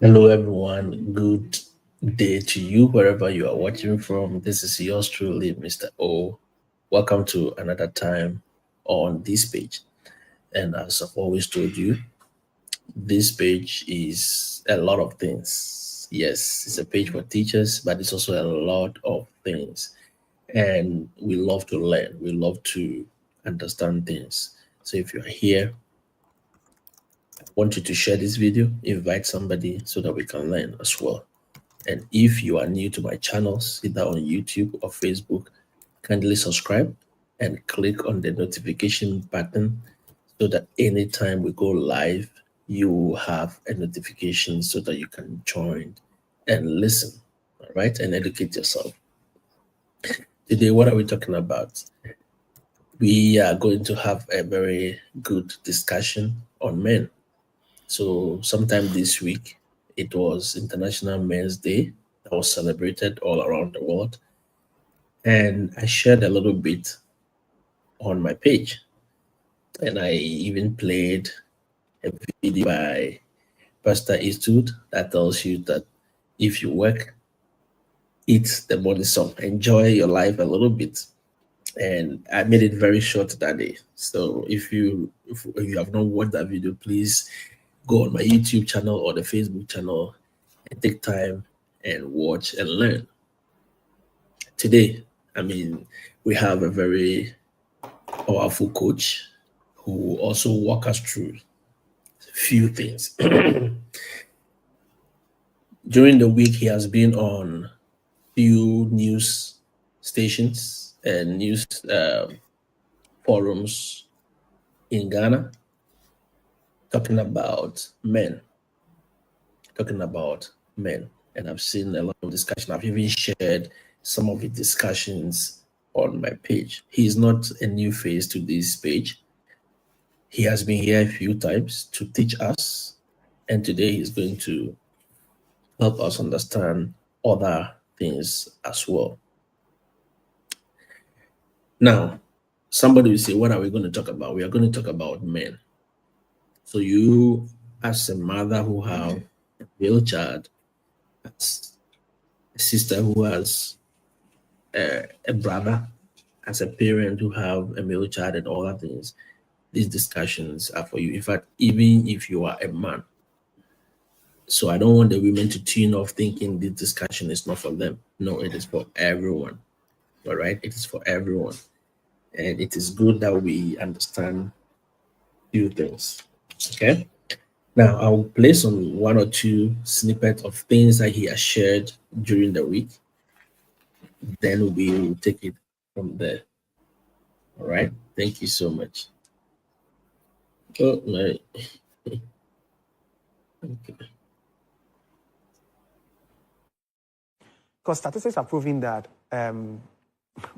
Hello, everyone. Good day to you, wherever you are watching from. This is yours truly, Mr. O. Welcome to another time on this page. And as I've always told you, this page is a lot of things. Yes, it's a page for teachers, but it's also a lot of things. And we love to learn, we love to understand things. So if you're here, I want you to share this video, invite somebody so that we can learn as well. And if you are new to my channels, either on YouTube or Facebook, kindly subscribe and click on the notification button so that anytime we go live, you will have a notification so that you can join and listen, all right, and educate yourself. Today, what are we talking about? We are going to have a very good discussion on men. So, sometime this week, it was International Men's Day that was celebrated all around the world. And I shared a little bit on my page. And I even played a video by Pastor Eastwood that tells you that if you work, eat the money some, enjoy your life a little bit. And I made it very short that day. So if you have not watched that video, please go on my YouTube channel or the Facebook channel and take time and watch and learn. Today, we have a very powerful coach who will also walk us through a few things. During the week, he has been on few news stations and news forums in Ghana talking about men. And I've seen a lot of discussion. I've even shared some of the discussions on my page. He's not a new face to this page. He has been here a few times to teach us, and today he's going to help us understand other things as well. Now, somebody will say, what are we going to talk about? We are going to talk about men. So you, as a mother who have a male child, as a sister who has a brother, as a parent who have a male child and all that things, these discussions are for you. In fact, even if you are a man. So I don't want the women to tune off thinking this discussion is not for them. No, it is for everyone. All right, it is for everyone. And it is good that we understand few things. Okay. Now I'll play some one or two snippets of things that he has shared during the week. Then we will take it from there. All right. Thank you so much. Oh my. Okay. Because statistics are proving that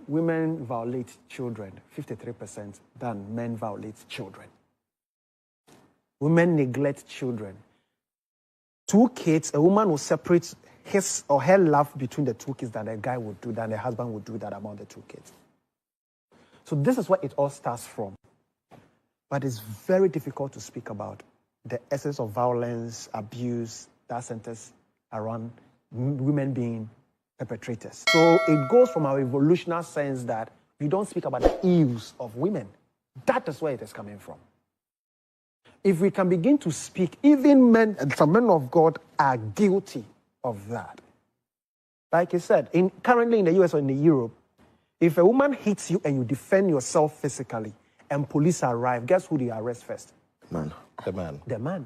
women violate children 53% than men violate children. Women neglect children. 2 kids, a woman will separate his or her love between the 2 kids than a guy would do, than a husband would do that among the 2 kids. So this is where it all starts from. But it's very difficult to speak about the essence of violence, abuse that centers around women being perpetrators. So it goes from our evolutionary sense that we don't speak about the ills of women. That is where it is coming from. If we can begin to speak, even men, and some men of God are guilty of that. Like I said, currently in the US or in Europe, if a woman hits you and you defend yourself physically and police arrive, guess who they arrest first? The man. The man.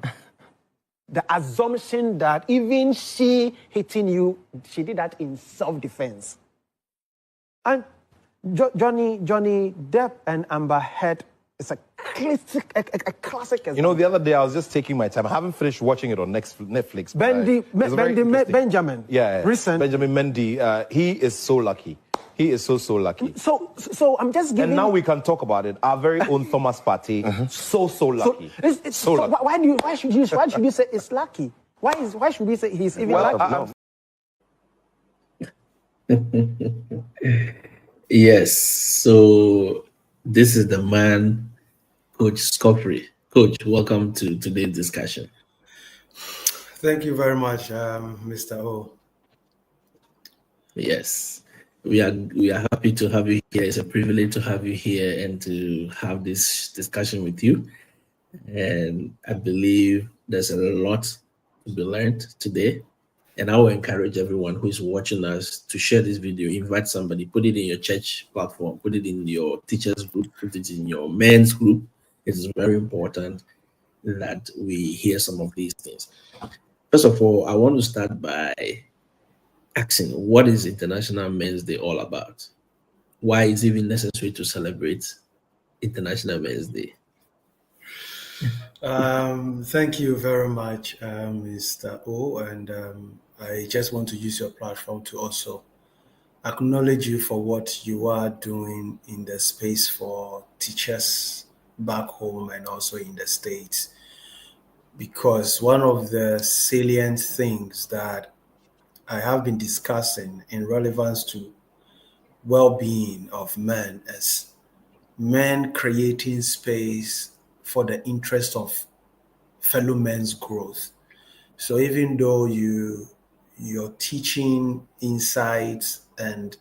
The assumption that even she hitting you, she did that in self-defense. And Johnny Depp and Amber Heard is a classic example. You know, the other day I was just taking my time. I haven't finished watching it on Netflix. Benjamin. Yeah. Recent. Benjamin Mendy. He is so lucky. He is so lucky. So I'm just giving. And now we can talk about it. Our very own Thomas Partey. So lucky. So lucky. Why should you say it's lucky? Why should we say he's even lucky? Yes. So this is the man, Coach Scofray. Coach, welcome to today's discussion. Thank you very much, Mr. O. Yes, we are happy to have you here. It's a privilege to have you here and to have this discussion with you. And I believe there's a lot to be learned today. And I will encourage everyone who is watching us to share this video, invite somebody, put it in your church platform, put it in your teachers group, put it in your men's group. It is very important that we hear some of these things. First of all, I want to start by asking, what is International Men's Day all about? Why is it even necessary to celebrate International Men's Day? Thank you very much, Mr. O. And I just want to use your platform to also acknowledge you for what you are doing in the space for teachers back home and also in the States. Because one of the salient things that I have been discussing in relevance to well-being of men is men creating space for the interest of fellow men's growth. So even though you're teaching insights and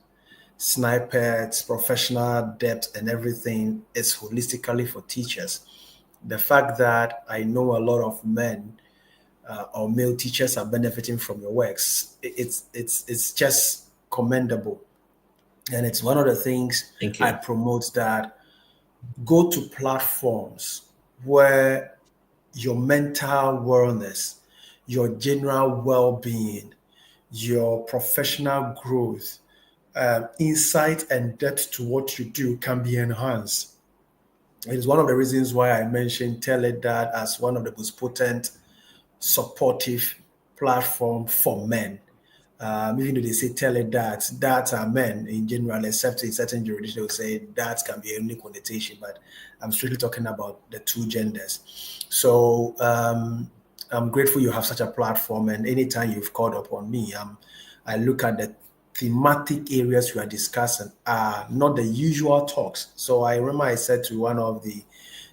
snippets, professional depth and everything is holistically for teachers, the fact that I know a lot of men or male teachers are benefiting from your works, it's just commendable. And it's one of the things Thank I you. promote, that go to platforms where your mental wellness, your general well-being, your professional growth, insight and depth to what you do can be enhanced. It is one of the reasons why I mentioned Teledad as one of the most potent, supportive platform for men. Even though they say dads, dads are men in general, except in certain jurisdictions, they will say dads can be a unique connotation, but I'm strictly talking about the two genders. So I'm grateful you have such a platform, and anytime you've called upon me, I look at the thematic areas we are discussing are not the usual talks. So I remember I said to one of the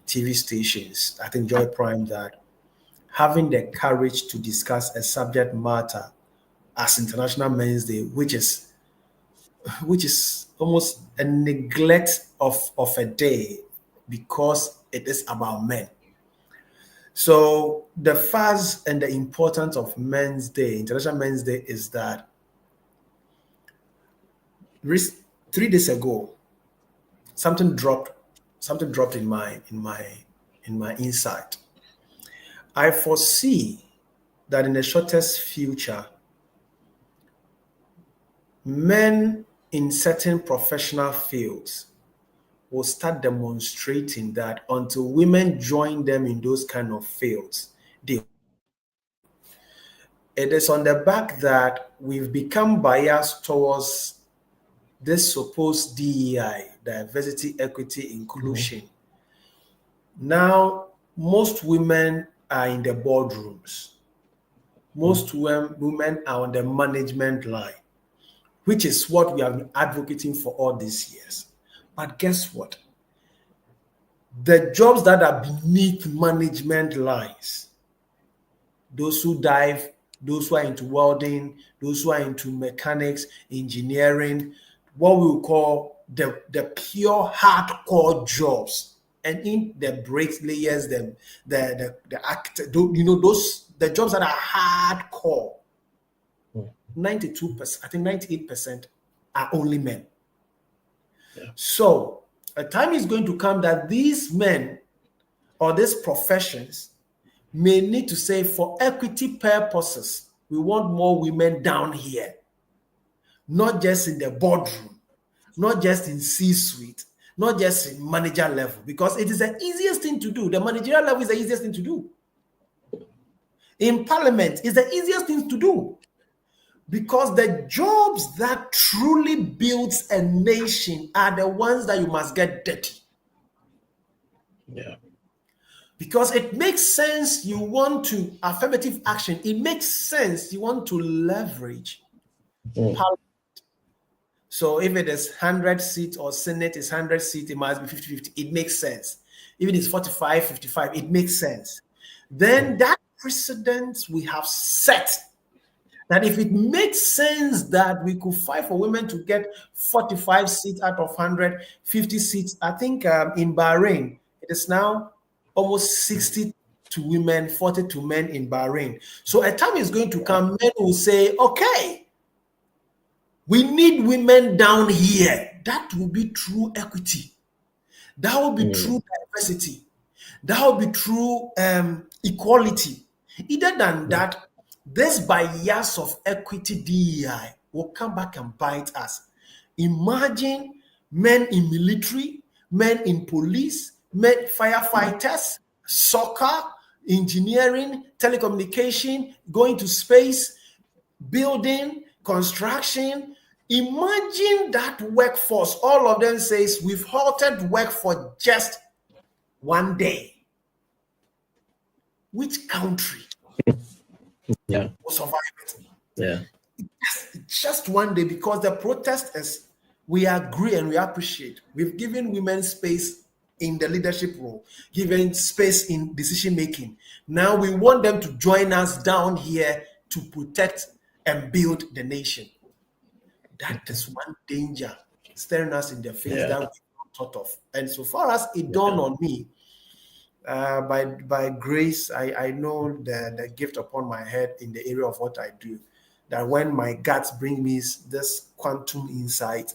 TV stations, I think Joy Prime, that having the courage to discuss a subject matter as International Men's Day, which is almost a neglect of a day because it is about men. So the fuss and the importance of Men's Day, International Men's Day, is that 3 days ago, something dropped in my insight. I foresee that in the shortest future, men in certain professional fields will start demonstrating that until women join them in those kind of fields, it is on the back that we've become biased towards this supposed DEI, diversity, equity, inclusion. Now, most women are in the boardrooms. Most women are on the management line, which is what we have been advocating for all these years. But guess what? The jobs that are beneath management lines, those who dive, those who are into welding, those who are into mechanics, engineering, what we will call the pure hardcore jobs, and in the bricklayers, the actor, those the jobs that are hardcore. 92%, I think 98% are only men. Yeah. So a time is going to come that these men or these professions may need to say, for equity purposes, we want more women down here, not just in the boardroom, not just in C-suite, not just in manager level, because it is the easiest thing to do. The managerial level is the easiest thing to do. In parliament, it's the easiest thing to do. Because the jobs that truly builds a nation are the ones that you must get dirty. Yeah. Because it makes sense you want to affirmative action. It makes sense you want to leverage parliament. So if it is 100 seats or Senate is 100 seats, it must be 50-50. It makes sense. If it is 45-55, it makes sense. Then that precedents we have set. That if it makes sense that we could fight for women to get 45 seats out of 150 seats, I think in Bahrain, it is now almost 60 to women, 40 to men in Bahrain. So a time is going to come, men will say, okay, we need women down here. That will be true equity. That will be true diversity. That will be true equality. Either than that, this bias of equity DEI will come back and bite us. Imagine men in military, men in police, men firefighters, soccer, engineering, telecommunication, going to space, building, construction. Imagine that workforce. All of them says we've halted work for just one day. Which country will survive it? Yeah. Just one day, because the protest is, we agree and we appreciate. We've given women space in the leadership role, given space in decision making. Now we want them to join us down here to protect and build the nation. That is one danger staring us in the face that we not thought of. And so far as it dawned on me, by grace, I know the gift upon my head in the area of what I do, that when my guts bring me this quantum insight,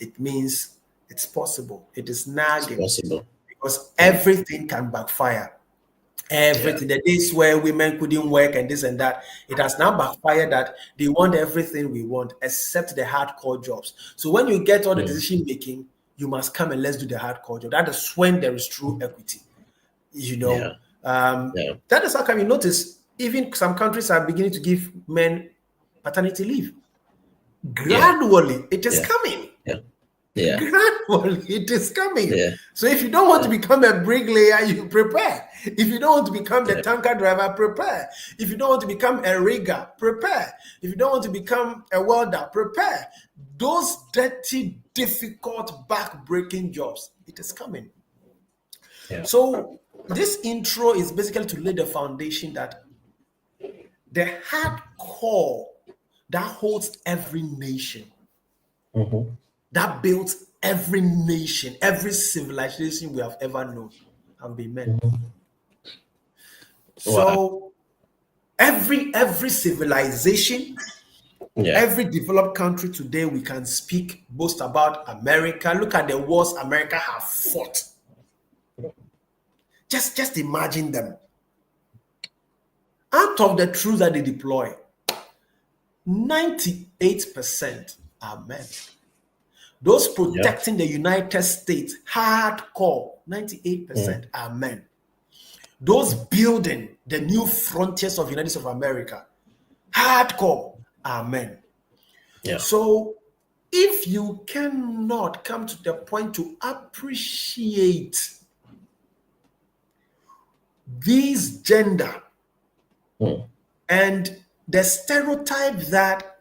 it means it's possible. It is nagging. It's possible. Because everything can backfire. Everything. The days where women couldn't work and this and that, it has now backfired that they want everything we want except the hardcore jobs. So when you get all the decision making, you must come and let's do the hardcore job. That is when there is true equity. You know, that is how come you notice even some countries are beginning to give men paternity leave. Gradually, it is coming. Gradually, it is coming. So if you don't want to become a bricklayer, you prepare. If you don't want to become the tanker driver, prepare. If you don't want to become a rigger, prepare. If you don't want to become a welder, prepare. Those dirty, difficult, back-breaking jobs, it is coming. So this intro is basically to lay the foundation that the hard core that holds every nation, that builds every nation, every civilization we have ever known, have been men. So every civilization, every developed country today, we can boast about America. Look at the wars America have fought. Just imagine them. Out of the troops that they deploy, 98% are men. Those protecting the United States, hardcore, 98% are men. Those building the new frontiers of the United States of America, hardcore, are men. So if you cannot come to the point to appreciate these gender and the stereotype that,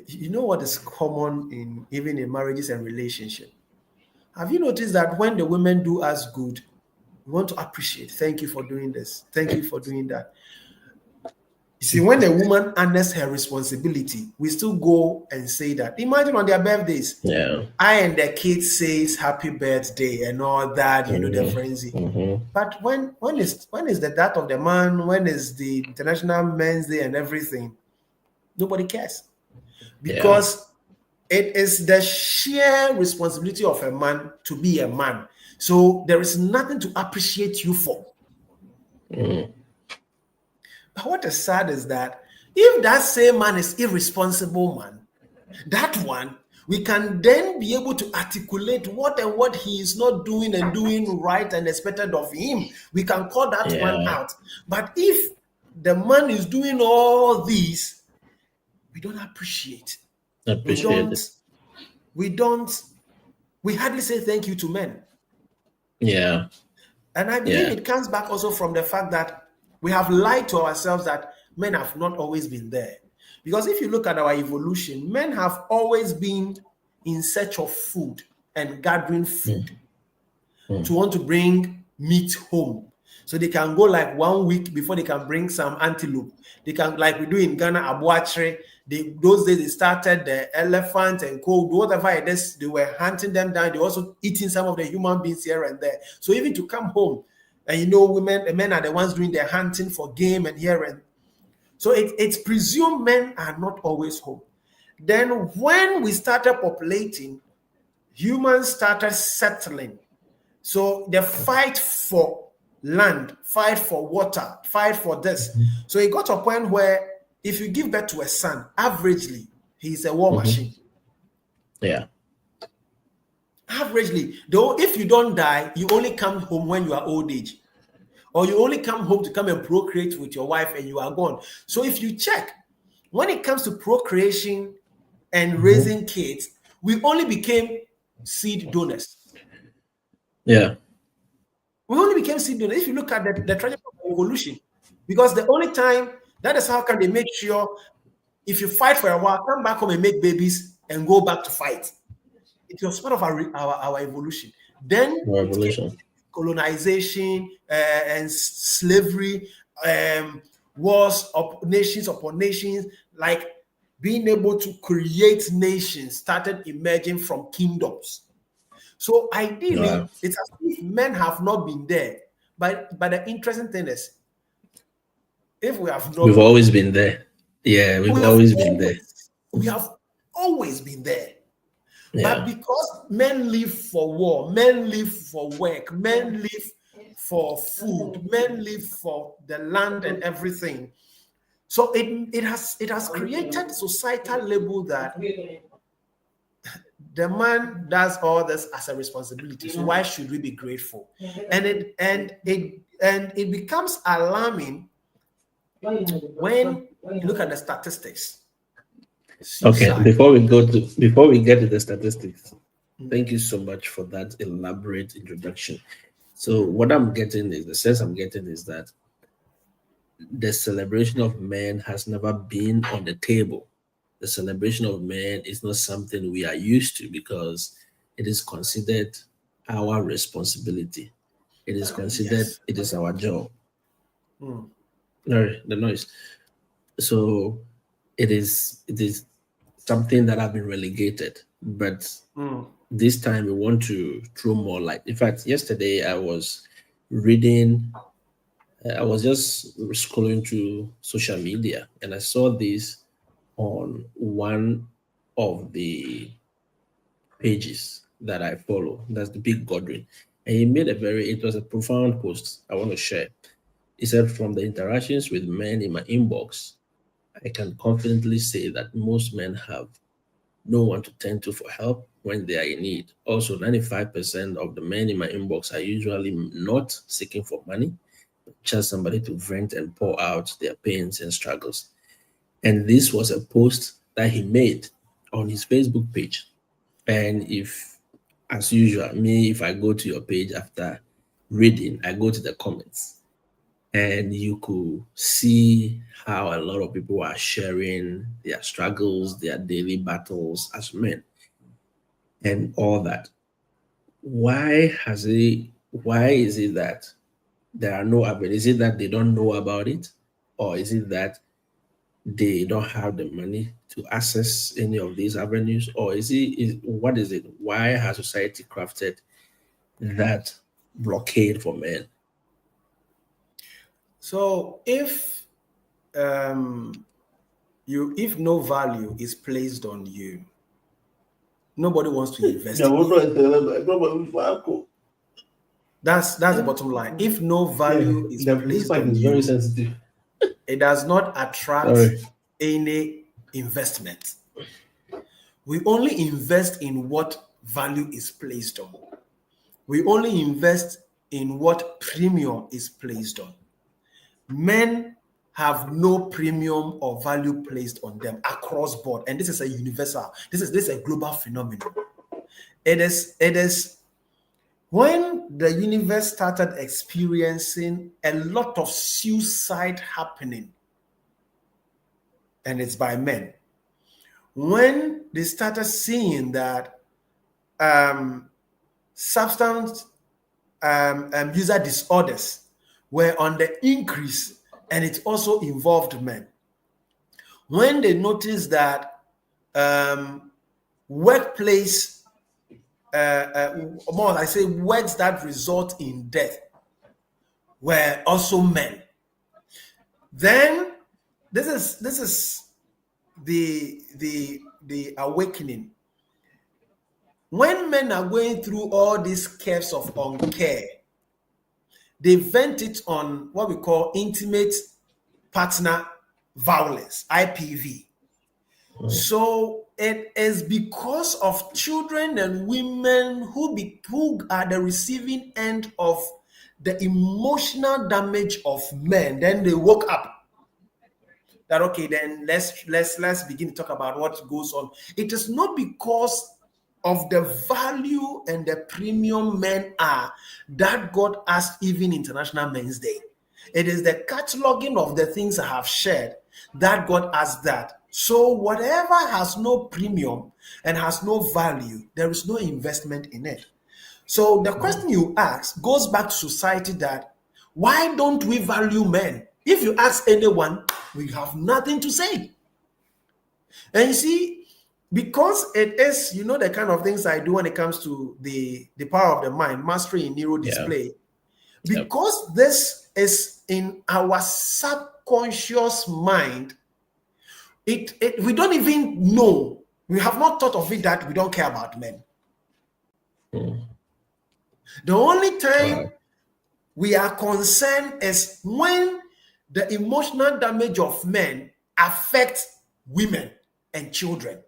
you know what is common even in marriages and relationships. Have you noticed that when the women do us good, we want to appreciate, thank you for doing this, thank you for doing that. You see, when the woman honors her responsibility, we still go and say that. Imagine on their birthdays, I and the kids says happy birthday and all that, you know, the frenzy. But when is the death of the man? When is the International Men's Day and everything? Nobody cares, because it is the sheer responsibility of a man to be a man. So there is nothing to appreciate you for. But what is sad is that if that same man is irresponsible man, that one, we can then be able to articulate what he is not doing and doing right and expected of him. We can call that one out. But if the man is doing all these, we don't appreciate. We hardly say thank you to men. And I believe it comes back also from the fact that we have lied to ourselves that men have not always been there. Because if you look at our evolution, men have always been in search of food and gathering food to want to bring meat home. So they can go like 1 week before they can bring some antelope. They can, like we do in Ghana, abuatre. Those days they started the elephant and cold, whatever it is, they were hunting them down. They also eating some of the human beings here and there. So even to come home, and men are the ones doing the hunting for game and here and so it's presumed men are not always home. Then when we started populating, humans started settling. So the fight for land, fight for water, fight for this. So it got to a point where if you give birth to a son, averagely, he's a war machine. Yeah. Averagely, though, if you don't die, you only come home when you are old age. Or you only come home to come and procreate with your wife and you are gone. So if you check, when it comes to procreation and raising kids, we only became seed donors. Yeah. We only became seed donors. If you look at the trajectory of evolution, because the only time, that is how can they make sure if you fight for a while, come back home and make babies and go back to fight. It was part of our evolution. Then Revolution. Colonization and slavery, wars of nations upon nations, like being able to create nations started emerging from kingdoms. So ideally, it's as if men have not been there. But the interesting thing is, if we have not, we've always been there. Yeah, we've always been there. We have always been there. Yeah. But because men live for war, men live for work, men live for food, men live for the land and everything. So it has created societal label that the man does all this as a responsibility. So why should we be grateful? And it becomes alarming when you look at the statistics. Okay, before we get to the statistics, thank you so much for that elaborate introduction. So what I'm getting is, the sense I'm getting is that the celebration of men has never been on the table. The celebration of men is not something we are used to because it is considered our responsibility. It is considered, it is our job. No, the noise. So it is something that have been relegated. But this time we want to throw more light. In fact, yesterday I was reading, I was just scrolling through social media and I saw this on one of the pages that I follow. That's the Big Godwin. And he made it was a profound post I want to share. He said, from the interactions with men in my inbox, I can confidently say that most men have no one to turn to for help when they are in need. Also, 95% of the men in my inbox are usually not seeking for money, but just somebody to vent and pour out their pains and struggles. And this was a post that he made on his Facebook page. And if, as usual, if I go to your page after reading, I go to the comments. And you could see how a lot of people are sharing their struggles, their daily battles as men, and all that. Why is it that there are no avenues? Is it that they don't know about it? Or is it that they don't have the money to access any of these avenues? Or what is it? Why has society crafted that blockade for men? So if if no value is placed on you, nobody wants to invest in you. That's the bottom line. If no value is placed on you, very sensitive. It does not attract any investment. We only invest in what value is placed on. We only invest in what premium is placed on. Men have no premium or value placed on them across board, and this is a universal. This is a global phenomenon. It is when the universe started experiencing a lot of suicide happening, and it's by men. When they started seeing that substance user disorders were on the increase, and it also involved men. When they noticed that workplace, more I say works that result in death were also men. Then this is the awakening. When men are going through all these curves of uncare, they vent it on what we call intimate partner violence, IPV. So it is because of children and women who are the receiving end of the emotional damage of men. Then they woke up that, okay, then let's begin to talk about what goes on. It is not because of the value and the premium men are that God asked even International Men's Day. It is the cataloging of the things I have shared that God asked that. So whatever has no premium and has no value, there is no investment in it. So the question you ask goes back to society, that why don't we value men? If you ask anyone, we have nothing to say. And you see, because it is, the kind of things I do when it comes to the power of the mind, mastery in neuro display, because this is in our subconscious mind, we don't even know, we have not thought of it that we don't care about men. The only time we are concerned is when the emotional damage of men affects women and children.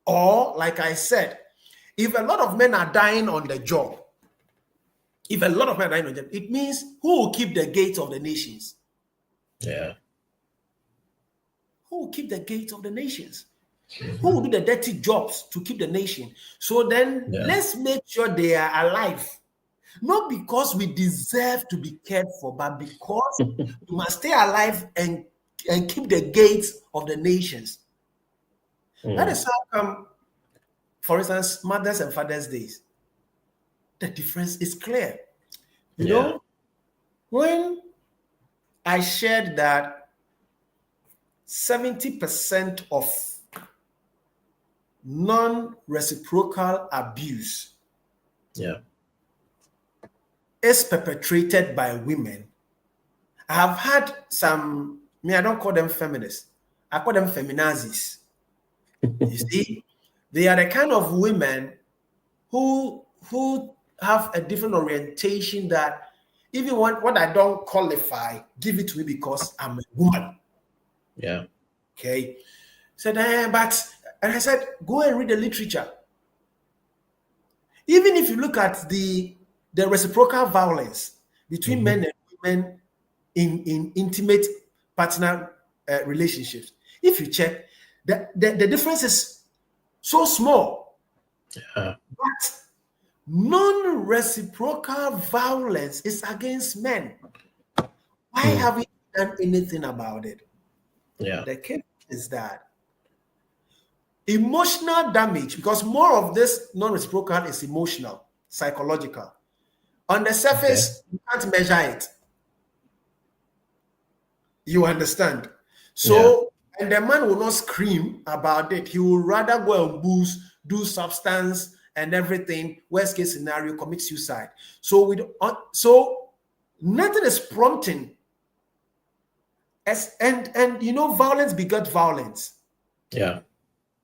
Or, like I said, if a lot of men are dying on the job, it means who will keep the gates of the nations? Yeah. Who will keep the gates of the nations? Who will do the dirty jobs to keep the nation? So then let's make sure they are alive. Not because we deserve to be cared for, but because we must stay alive and keep the gates of the nations. That is how come, for instance, Mothers and Fathers Days, the difference is clear. You know, when I shared that 70% of non-reciprocal abuse is perpetrated by women, I have had some, I don't call them feminists, I call them feminazis. You see, they are the kind of women who have a different orientation, that if you want what I don't qualify, give it to me because I'm a woman. Yeah. Okay. Said, and I said, go and read the literature. Even if you look at the reciprocal violence between men and women in intimate partner relationships, if you check, the difference is so small. But non-reciprocal violence is against men. Why have we done anything about it? The case is that emotional damage, because more of this non-reciprocal is emotional, psychological. On the surface, you can't measure it. You understand? So, and the man will not scream about it. He will rather go and booze, do substance and everything. Worst case scenario, commit suicide. So nothing is prompting. And violence begat violence. Yeah.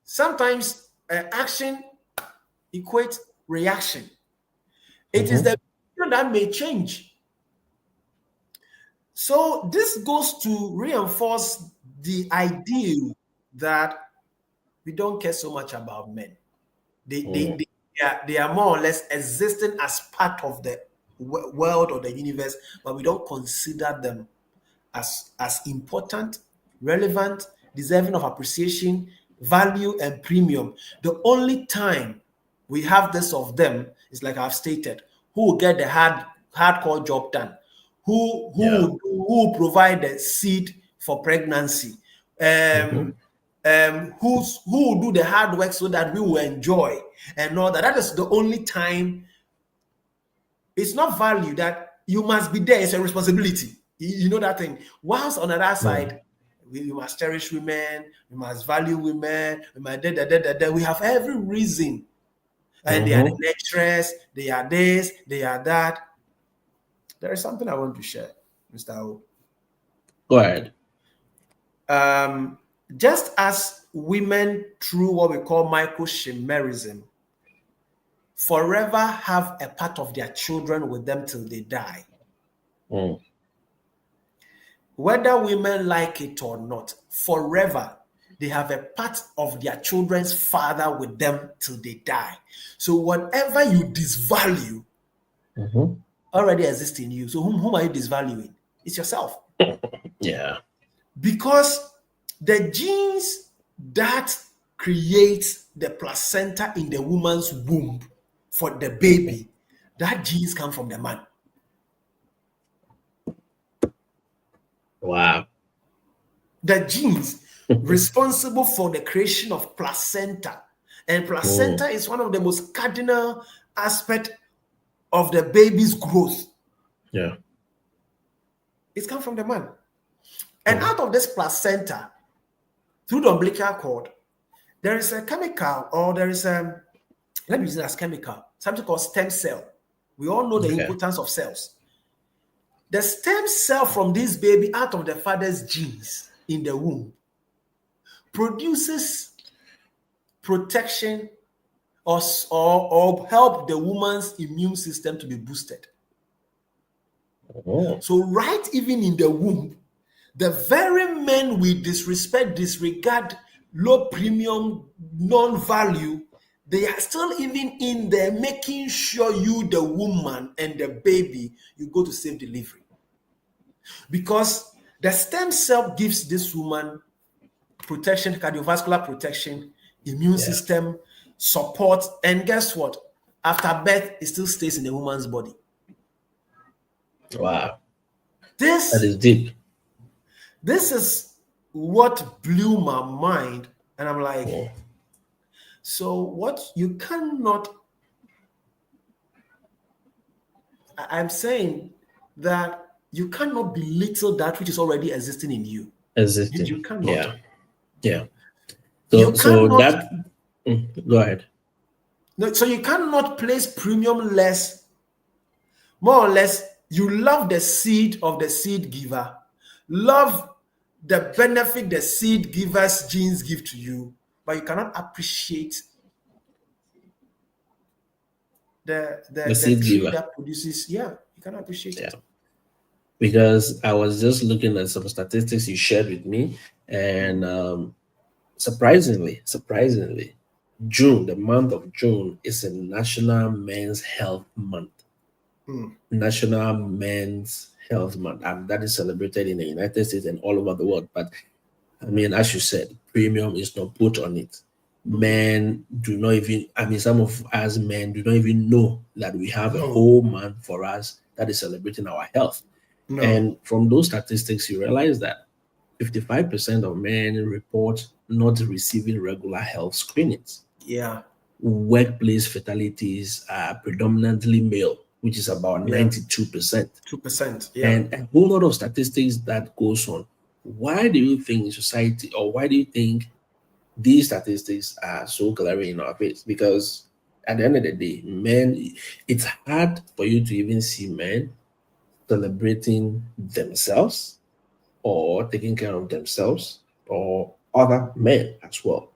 Sometimes action equates reaction. It is the that may change. So this goes to reinforce the idea that we don't care so much about men. They are more or less existing as part of the world or the universe, but we don't consider them as important, relevant, deserving of appreciation, value, and premium. The only time we have this of them is, like I've stated, who will get the hardcore job done, who will provide the seed for pregnancy, who will do the hard work so that we will enjoy and all that. That is the only time. It's not value that you must be there. It's a responsibility. You know that thing. Whilst on the other side, we must cherish women, we must value women, we must we have every reason. And they are the lecturers, they are this, they are that. There is something I want to share, Mr. O. Go ahead. Just as women, through what we call microchimerism, forever have a part of their children with them till they die. Whether women like it or not, forever they have a part of their children's father with them till they die. So whatever you disvalue already exists in you. So whom are you disvaluing? It's yourself. Yeah. Because the genes that create the placenta in the woman's womb for the baby, that genes come from the man. Wow. The genes responsible for the creation of placenta. And placenta is one of the most cardinal aspects of the baby's growth. Yeah. It's come from the man. And out of this placenta, through the umbilical cord, there is a chemical, or there is a, let me use it as chemical, something called stem cell. We all know the importance of cells. The stem cell from this baby out of the father's genes in the womb produces protection or help the woman's immune system to be boosted. So right even in the womb, the very men we disregard, low premium, non-value, they are still even in there making sure you, the woman and the baby, you go to safe delivery. Because the stem cell gives this woman protection, cardiovascular protection, immune system, support, and guess what? After birth, it still stays in the woman's body. Wow. That is deep. This is what blew my mind. And I'm like, so what you cannot, I'm saying that you cannot belittle that which is already existing in you. Existing. You cannot. Yeah. So that, go ahead. No, so you cannot place premium less, more or less. You love the seed of the seed giver, love the benefit the seed giver's genes give to you, but you cannot appreciate the seed tree giver that produces. Yeah, you cannot appreciate it. Because I was just looking at some statistics you shared with me, and surprisingly, June, the month of June, is a National Men's Health Month. National Men's Health Month, and that is celebrated in the United States and all over the world. But I mean, as you said, premium is not put on it. Men do not even, I mean, some of us men do not even know that we have a whole month for us that is celebrating our health. And from those statistics, you realize that 55% of men report not receiving regular health screenings. Yeah. Workplace fatalities are predominantly male, which is about 92%. 2%. Yeah. And a whole lot of statistics that goes on. Why do you think society, or why do you think these statistics are so glaring in our face? Because at the end of the day, men, it's hard for you to even see men celebrating themselves or taking care of themselves or other men as well.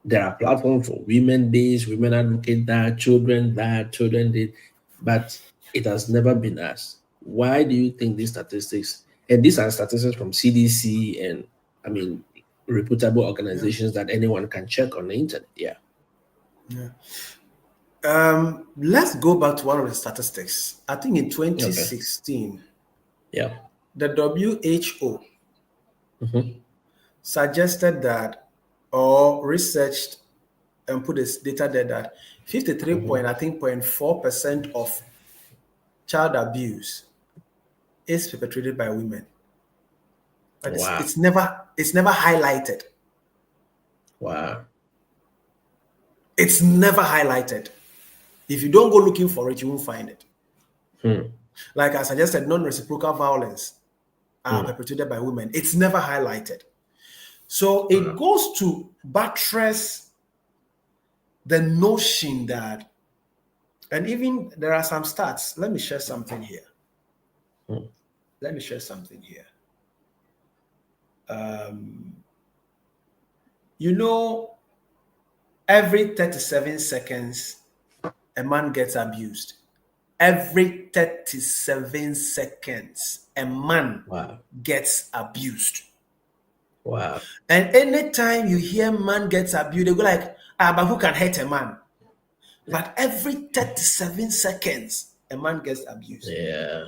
There are platforms for women days, women advocate that, children did, but it has never been us. Why do you think these statistics, and these are statistics from CDC and I mean reputable organizations that anyone can check on the internet? Let's go back to one of the statistics. I think in 2016, the WHO suggested that, or researched and put this data there, that 53.4% of child abuse is perpetrated by women. But it's never highlighted. Wow. It's never highlighted. If you don't go looking for it, you won't find it. Like I suggested, non-reciprocal violence are perpetrated by women. It's never highlighted. So it goes to buttress the notion that, and even there are some stats. Let me share something here. Let me share something here. You know, every 37 seconds, a man gets abused. Every 37 seconds, a man gets abused. Wow. And anytime you hear man gets abused, they go like, but who can hurt a man? But every 37 seconds, a man gets abused. Yeah.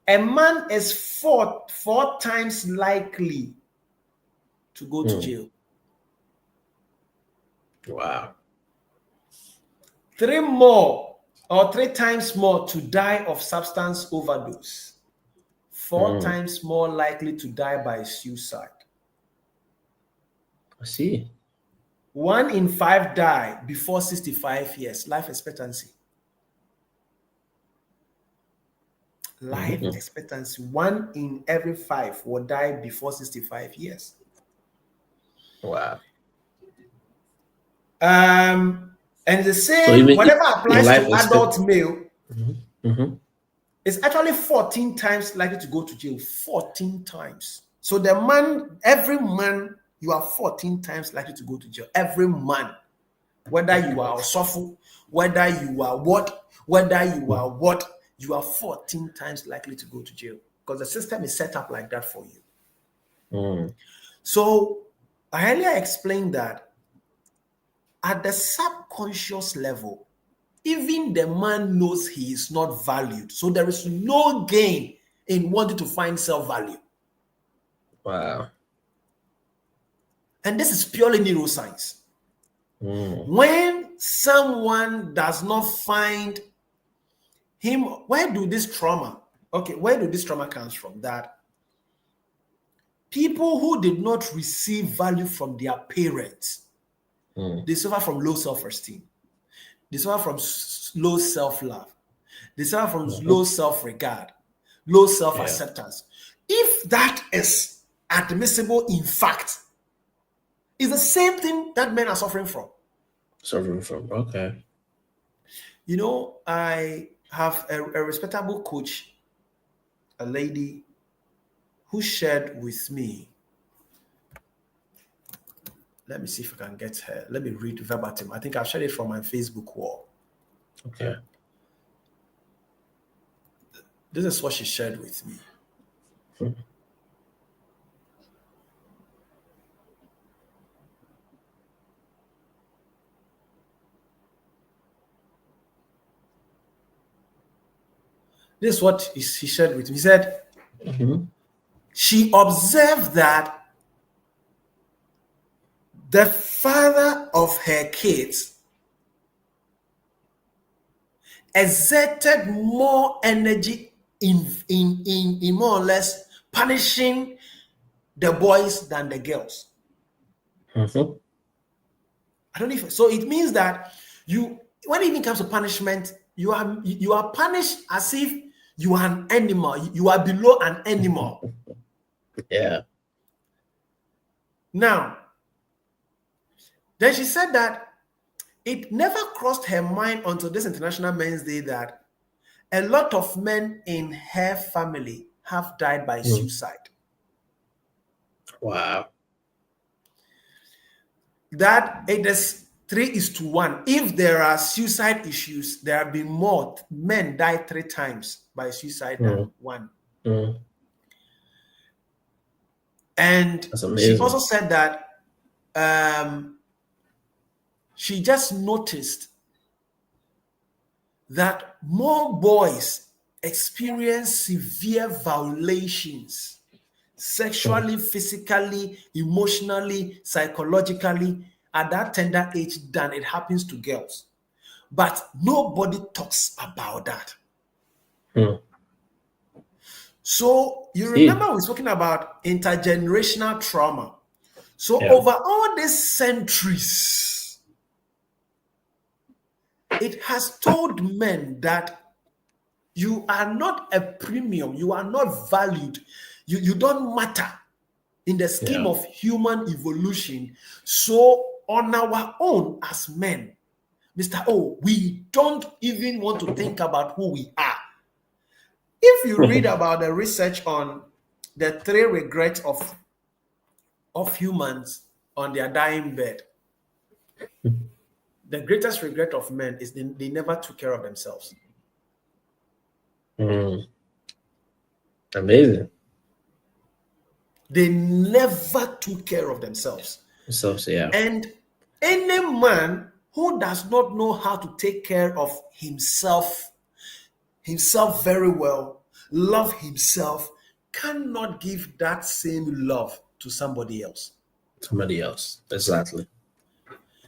A man is four times likely to go to jail. Wow. 3 times more to die of substance overdose. 4 times more likely to die by suicide. I see. 1 in 5 die before 65 years, life expectancy. Life expectancy, 1 in every 5 will die before 65 years. Wow. And the same, whatever applies to adult male, it's actually 14 times likely to go to jail. 14 times. So the man, every man, you are 14 times likely to go to jail. Every man, whether you are Osofu, whether you are what, you are 14 times likely to go to jail because the system is set up like that for you. So I earlier explained that at the subconscious level, even the man knows he is not valued. So there is no gain in wanting to find self-value. Wow. And this is purely neuroscience. When someone does not find him, where do this trauma comes from? That people who did not receive value from their parents, they suffer from low self-esteem. They suffer from low self-love. They suffer from low self-regard, low self-acceptance. If that is admissible in fact, it's the same thing that men are suffering from. Okay. You know, I have a respectable coach, a lady who shared with me. Let me see if I can get her. Let me read verbatim. I think I've shared it from my Facebook wall. Okay. This is what she shared with me. This is what he shared with me. He said, she observed that the father of her kids exerted more energy in more or less punishing the boys than the girls. I don't know if so. It means that when it even comes to punishment, you are punished as if you are an animal. You are below an animal. Yeah. Now, then she said that it never crossed her mind until this International Men's Day that a lot of men in her family have died by suicide. Wow. That it is 3:1. If there are suicide issues, there have been more men die 3 times by suicide than 1. And she also said that she just noticed that more boys experience severe violations sexually, physically, emotionally, psychologically at that tender age than it happens to girls. But nobody talks about that. So you remember we were talking about intergenerational trauma. So over all these centuries, it has told men that You are not a premium. You are not valued. You don't matter in the scheme of human evolution. So on our own as men, Mr. O, we don't even want to think about who we are. If you read about the research on the 3 regrets of humans on their dying bed, the greatest regret of men is they never took care of themselves. Amazing. They never took care of themselves. And any man who does not know how to take care of himself very well, love himself, cannot give that same love to somebody else. Exactly.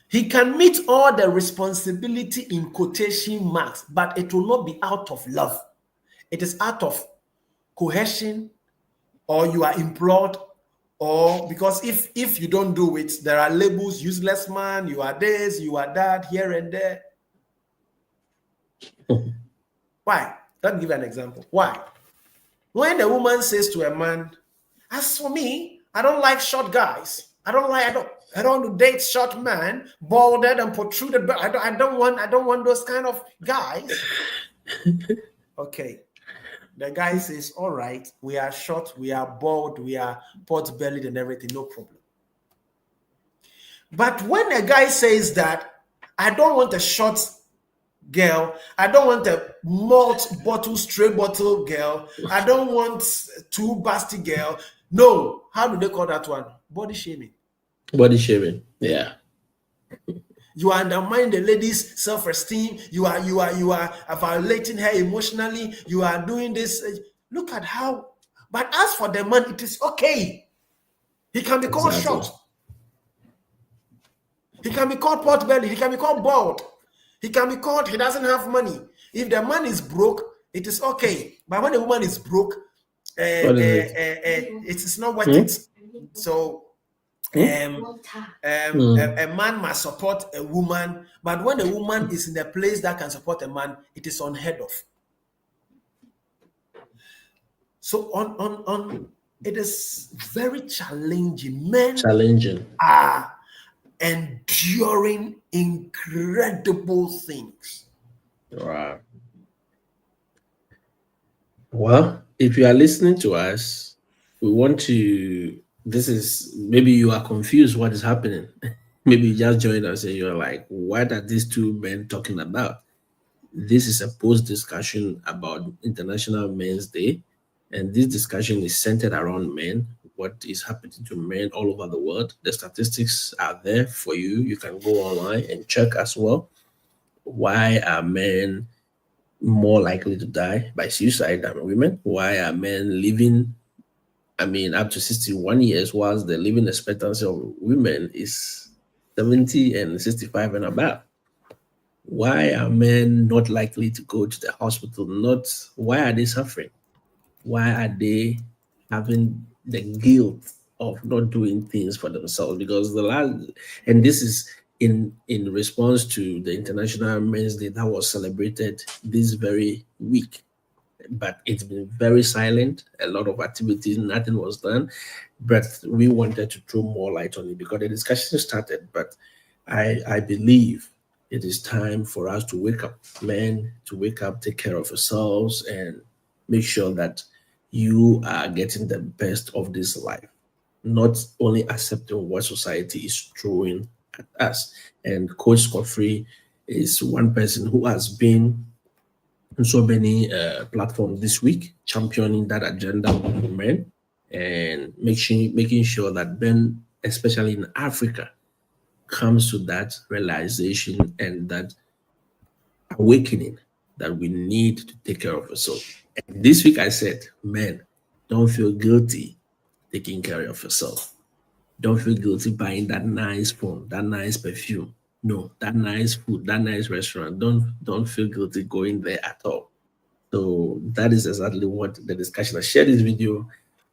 He can meet all the responsibility in quotation marks, but it will not be out of love. It is out of coercion, or you are implored, or because if you don't do it, there are labels: useless man, you are this, you are that, here and there. Why? Let me give you an example. Why? When a woman says to a man, as for me, I don't like short guys. I don't want to date short men, balded and protruded. But I don't want those kind of guys. Okay. The guy says, all right, we are short, we are bald, we are pot-bellied and everything, no problem. But when a guy says that, I don't want a short girl, I don't want a malt bottle, stray bottle girl, I don't want too busty girl. No, how do they call that one? Body shaming. Body shaming, yeah. You undermine the lady's self-esteem. You are violating her emotionally. You are doing this. Look at how. But as for the man, it is okay. He can be called short. He can be called pot-bellied. He can be called bald. He can be called he doesn't have money. If the man is broke, it is okay. But when the woman is broke, it is not worth it. So a man must support a woman, but when a woman is in a place that can support a man, it is unheard of. So on it is very challenging. Men are enduring incredible things. Wow. Well, if you are listening to us, we want to. This is maybe you are confused what is happening. Maybe you just joined us and you're like, what are these two men talking about? This is a post discussion about International Men's Day, and this discussion is centered around men. What is happening to men all over the world? The statistics are there for you. You can go online and check as well. Why are men more likely to die by suicide than women? Why are men living, up to 61 years, whilst the living expectancy of women is 70 and 65 and above? Why are men not likely to go to the hospital? Why are they suffering? Why are they having the guilt of not doing things for themselves? Because and this is in response to the International Men's Day that was celebrated this very week. But it's been very silent, a lot of activities, nothing was done. But we wanted to throw more light on it because the discussion started. But I believe it is time for us to wake up, men, to wake up, take care of yourselves, and make sure that you are getting the best of this life, not only accepting what society is throwing at us. And Coach Scofray is one person who has been on so many platforms this week, championing that agenda for men and making sure that men, especially in Africa, comes to that realization and that awakening that we need to take care of ourselves. And this week I said, men, don't feel guilty taking care of yourself. Don't feel guilty buying that nice phone, that nice perfume. No, that nice food, that nice restaurant. Don't feel guilty going there at all. So that is exactly what the discussion. I shared this video,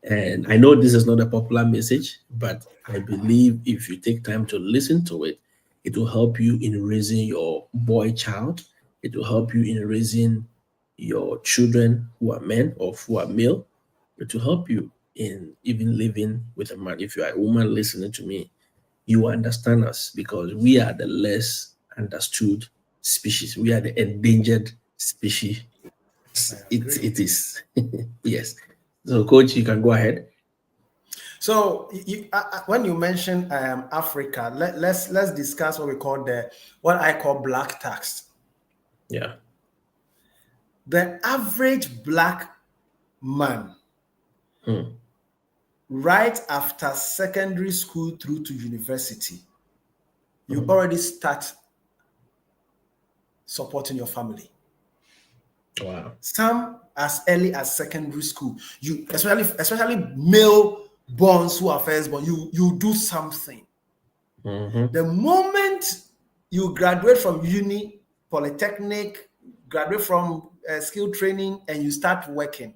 and I know this is not a popular message, but I believe if you take time to listen to it, it will help you in raising your boy child. It will help you in raising your children who are men or who are male, but to help you in even living with a man. If you are a woman listening to me, you understand us because we are the less understood species. We are the endangered species. It is. Yes. So, coach, you can go ahead. So when you mention Africa, let's discuss what I call black tax. Yeah. The average black man, right after secondary school through to university, you already start supporting your family. Wow. Some as early as secondary school. You especially male borns who are firstborn, you do something. The moment you graduate from uni, polytechnic, graduate from skill training, and you start working,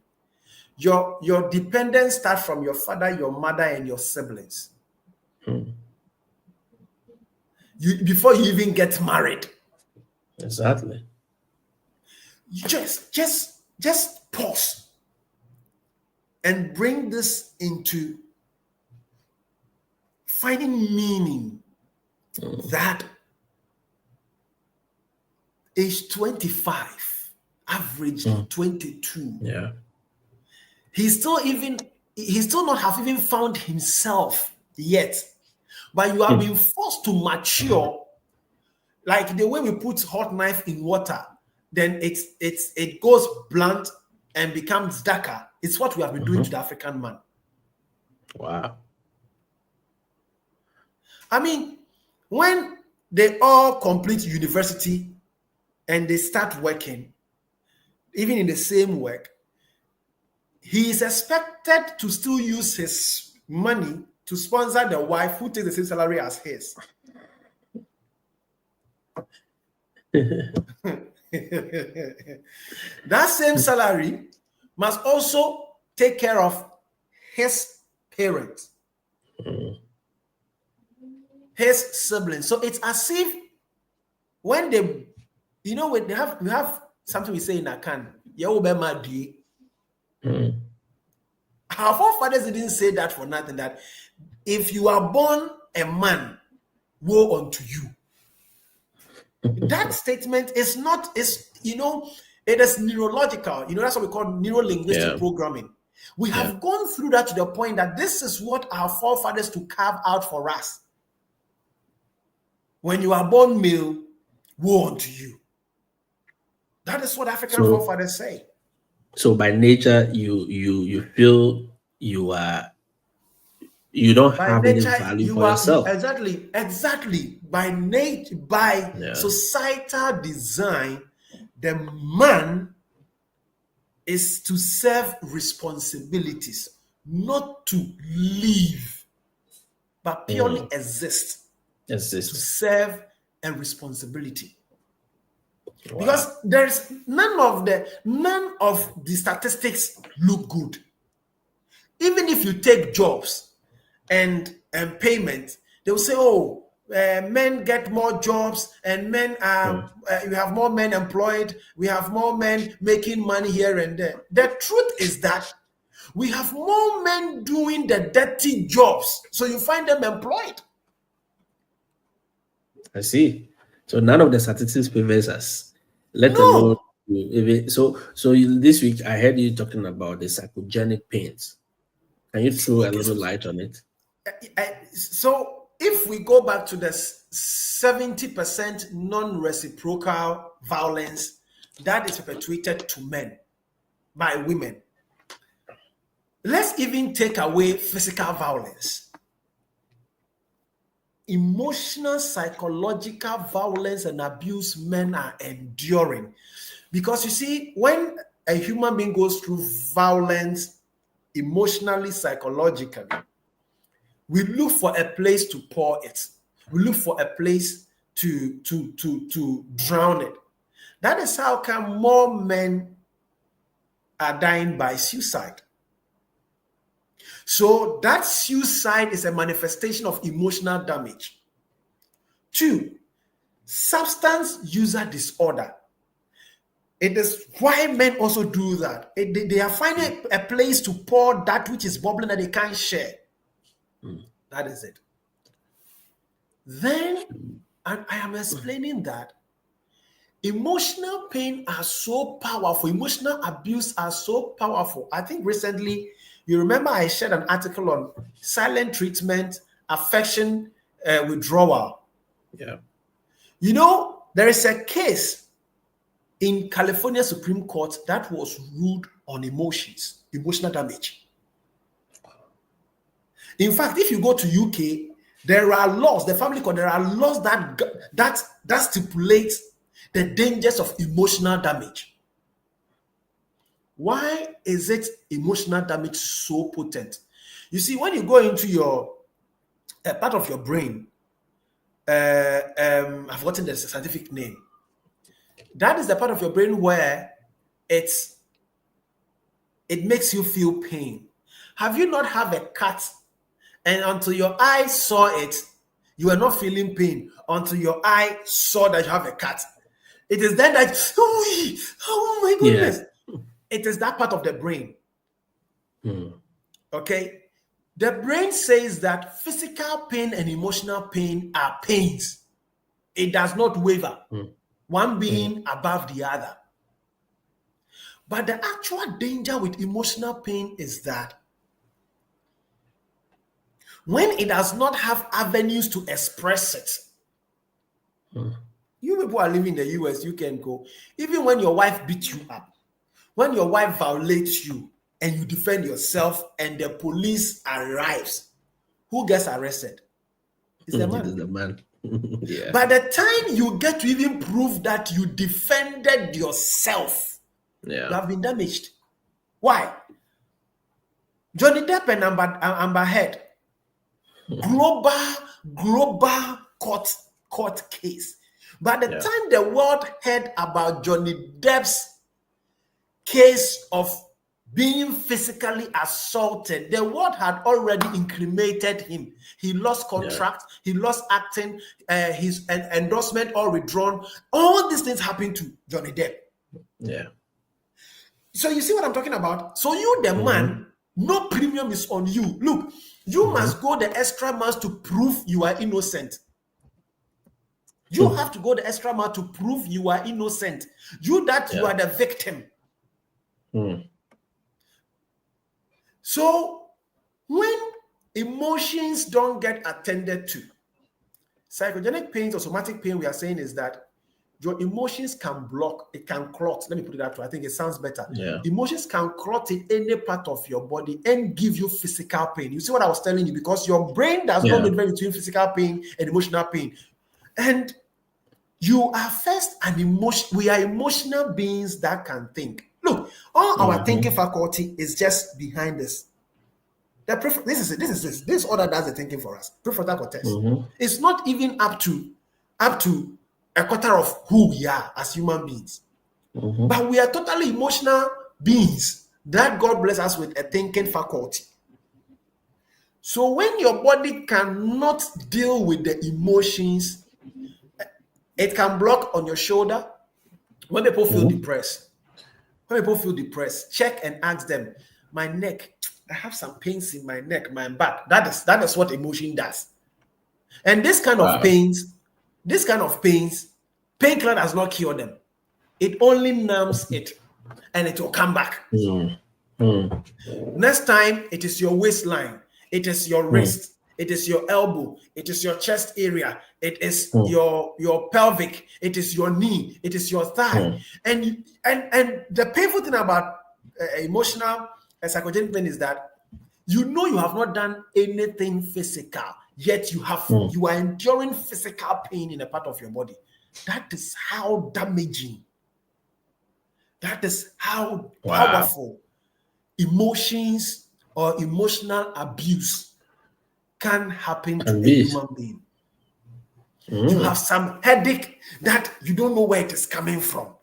your dependents start from your father, your mother, and your siblings. Before you even get married. Exactly. You just pause and bring this into finding meaning that age 25, average 22. Yeah. He's still not have even found himself yet, but you have been forced to mature, like the way we put hot knife in water, then it goes blunt and becomes darker. It's what we have been doing to the African man. Wow. I mean, when they all complete university and they start working, even in the same work, he is expected to still use his money to sponsor the wife who takes the same salary as his. That same salary must also take care of his parents, his siblings. So it's as if when they, we have something we say in Akan, our forefathers didn't say that for nothing, that if you are born a man, woe unto you. That statement is not, it is neurological. That's what we call neuro-linguistic programming. We have gone through that to the point that this is what our forefathers to carve out for us. When you are born male, woe unto you. That is what African forefathers say. So by nature, you feel you don't have any value for yourself. Exactly. By societal design, the man is to serve responsibilities, not to live, but purely exist. To serve a responsibility. Wow. Because there's none of the statistics look good. Even if you take jobs and payment, they will say, men get more jobs and men are, we have more men employed, we have more men making money here and there. The truth is that we have more men doing the dirty jobs, so you find them employed. I see. So none of the statistics favors us. Let alone this week I heard you talking about the psychogenic pains. Can you throw a little light on it? So if we go back to the 70% non-reciprocal violence that is perpetuated to men by women, let's even take away physical violence. Emotional, psychological violence and abuse men are enduring. Because you see, when a human being goes through violence, emotionally, psychologically, we look for a place to pour it. We look for a place to drown it. That is how come more men are dying by suicide. So that suicide is a manifestation of emotional damage. 2, substance user disorder. It is why men also do that. They are finding a place to pour that which is bubbling that they can't share. That is it. Then, and I am explaining that emotional pain are so powerful. Emotional abuse are so powerful. I think recently, you remember I shared an article on silent treatment, affection withdrawal. Yeah. You know, there is a case in California Supreme Court that was ruled on emotions, emotional damage. In fact, if you go to UK, there are laws, the family court, there are laws that stipulate the dangers of emotional damage. Why is it emotional damage so potent? You see, when you go into your part of your brain, I've forgotten the scientific name. That is the part of your brain where it makes you feel pain. Have you not have a cat, and until your eye saw it, you are not feeling pain until your eye saw that you have a cat? It is then that, oh my goodness. Yeah. It is that part of the brain. Okay? The brain says that physical pain and emotional pain are pains. It does not waver. One being above the other. But the actual danger with emotional pain is that when it does not have avenues to express it, you people are living in the US, you can go. Even when your wife beats you up, when your wife violates you and you defend yourself and the police arrives, who gets arrested? It's the man. It is the man. Yeah. By the time you get to even prove that you defended yourself, you have been damaged. Why? Johnny Depp and Amber Heard, global court case. By the time the world heard about Johnny Depp's case of being physically assaulted, the world had already incriminated him. He lost contract, he lost acting, his endorsement all withdrawn. All these things happened to Johnny Depp. Yeah. So you see what I'm talking about? So you, the man, no premium is on you. Look, you must go the extra miles to prove you are innocent. You have to go the extra mile to prove you are innocent. You are the victim. So when emotions don't get attended to, psychogenic pains or somatic pain, we are saying is that your emotions can block, it can clot. Let me put it that way. I think it sounds better. Yeah. Emotions can clot in any part of your body and give you physical pain. You see what I was telling you? Because your brain does not difference between physical pain and emotional pain. And you are first an emotion. We are emotional beings that can think. Look, all our thinking faculty is just behind us. This is all that does the thinking for us. Prefrontal cortex. It's not even up to a quarter of who we are as human beings. But we are totally emotional beings that God bless us with a thinking faculty. So when your body cannot deal with the emotions, it can block on your shoulder. When people feel depressed, check and ask them, my neck, I have some pains in my neck, my back. That is what emotion does. And this kind of pains, painkiller does not cure them. It only numbs it, and it will come back. Next time, it is your waistline, it is your wrist, it is your elbow, it is your chest area, it is your pelvic, it is your knee, it is your thigh. And the painful thing about emotional psychogenic pain is that you have not done anything physical, yet you are enduring physical pain in a part of your body. That is how damaging, that is how powerful emotions or emotional abuse can happen to a human being. You have some headache that you don't know where it is coming from.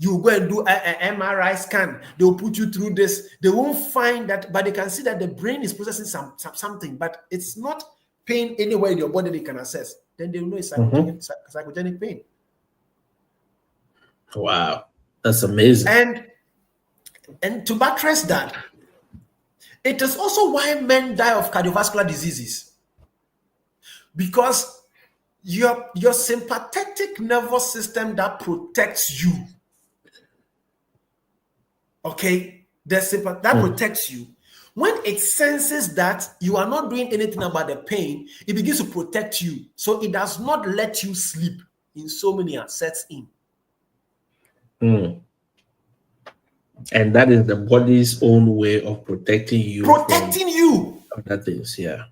You go and do an MRI scan. They will put you through this. They won't find that, but they can see that the brain is processing something, but it's not pain anywhere in your body they can assess. Then they will know it's psychogenic pain. Wow. That's amazing. And to buttress that, it is also why men die of cardiovascular diseases, because your sympathetic nervous system that protects you, okay, that protects you. When it senses that you are not doing anything about the pain, it begins to protect you. So it does not let you sleep. Insomnia sets in. And that is the body's own way of protecting you. Protecting you. Other things, yeah.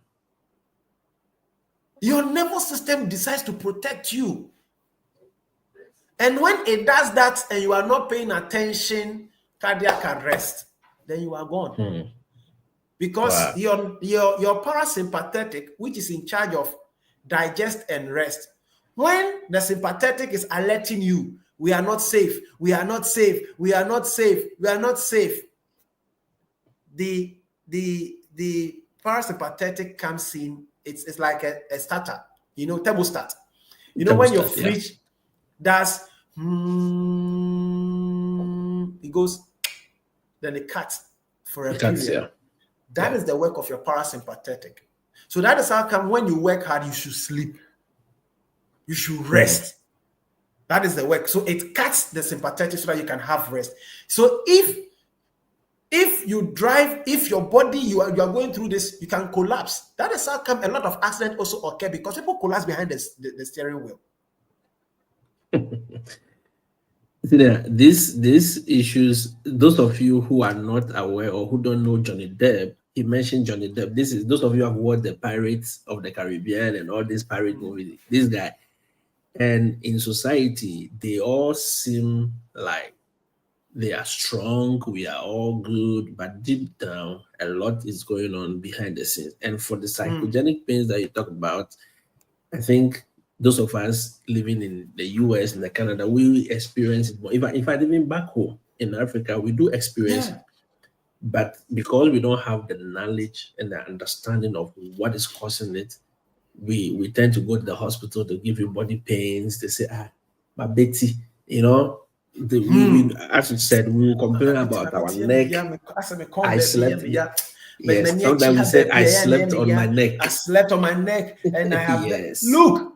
Your nervous system decides to protect you. And when it does that and you are not paying attention, cardiac arrest, then you are gone. Because your parasympathetic, which is in charge of digest and rest, when the sympathetic is alerting you, we are not safe, we are not safe, we are not safe, we are not safe, the parasympathetic comes in. It's like a starter, thermostat. When your fridge does, it goes, then it cuts for a period. Yeah. That is the work of your parasympathetic. So that is how come when you work hard, you should sleep. You should rest. That is the work. So it cuts the sympathetic so that you can have rest. So if you drive, if your body, you are going through this, you can collapse. That is how come a lot of accidents also occur, because people collapse behind the steering wheel. These issues, those of you who are not aware or who don't know Johnny Depp, he mentioned Johnny Depp. This is those of you who have watched the Pirates of the Caribbean and all these pirate movies. This guy, and in society, they all seem like they are strong. We are all good, but deep down, a lot is going on behind the scenes. And for the psychogenic pains that you talk about, I think those of us living in the US and Canada, we experience it more. In fact, even back home in Africa, we do experience it. But because we don't have the knowledge and the understanding of what is causing it, we tend to go to the hospital to give you body pains. They say, my Betty, we, as you said, we will complain about our neck. I slept. Yes, sometimes we said I slept on my neck. I slept on my neck, and I have look.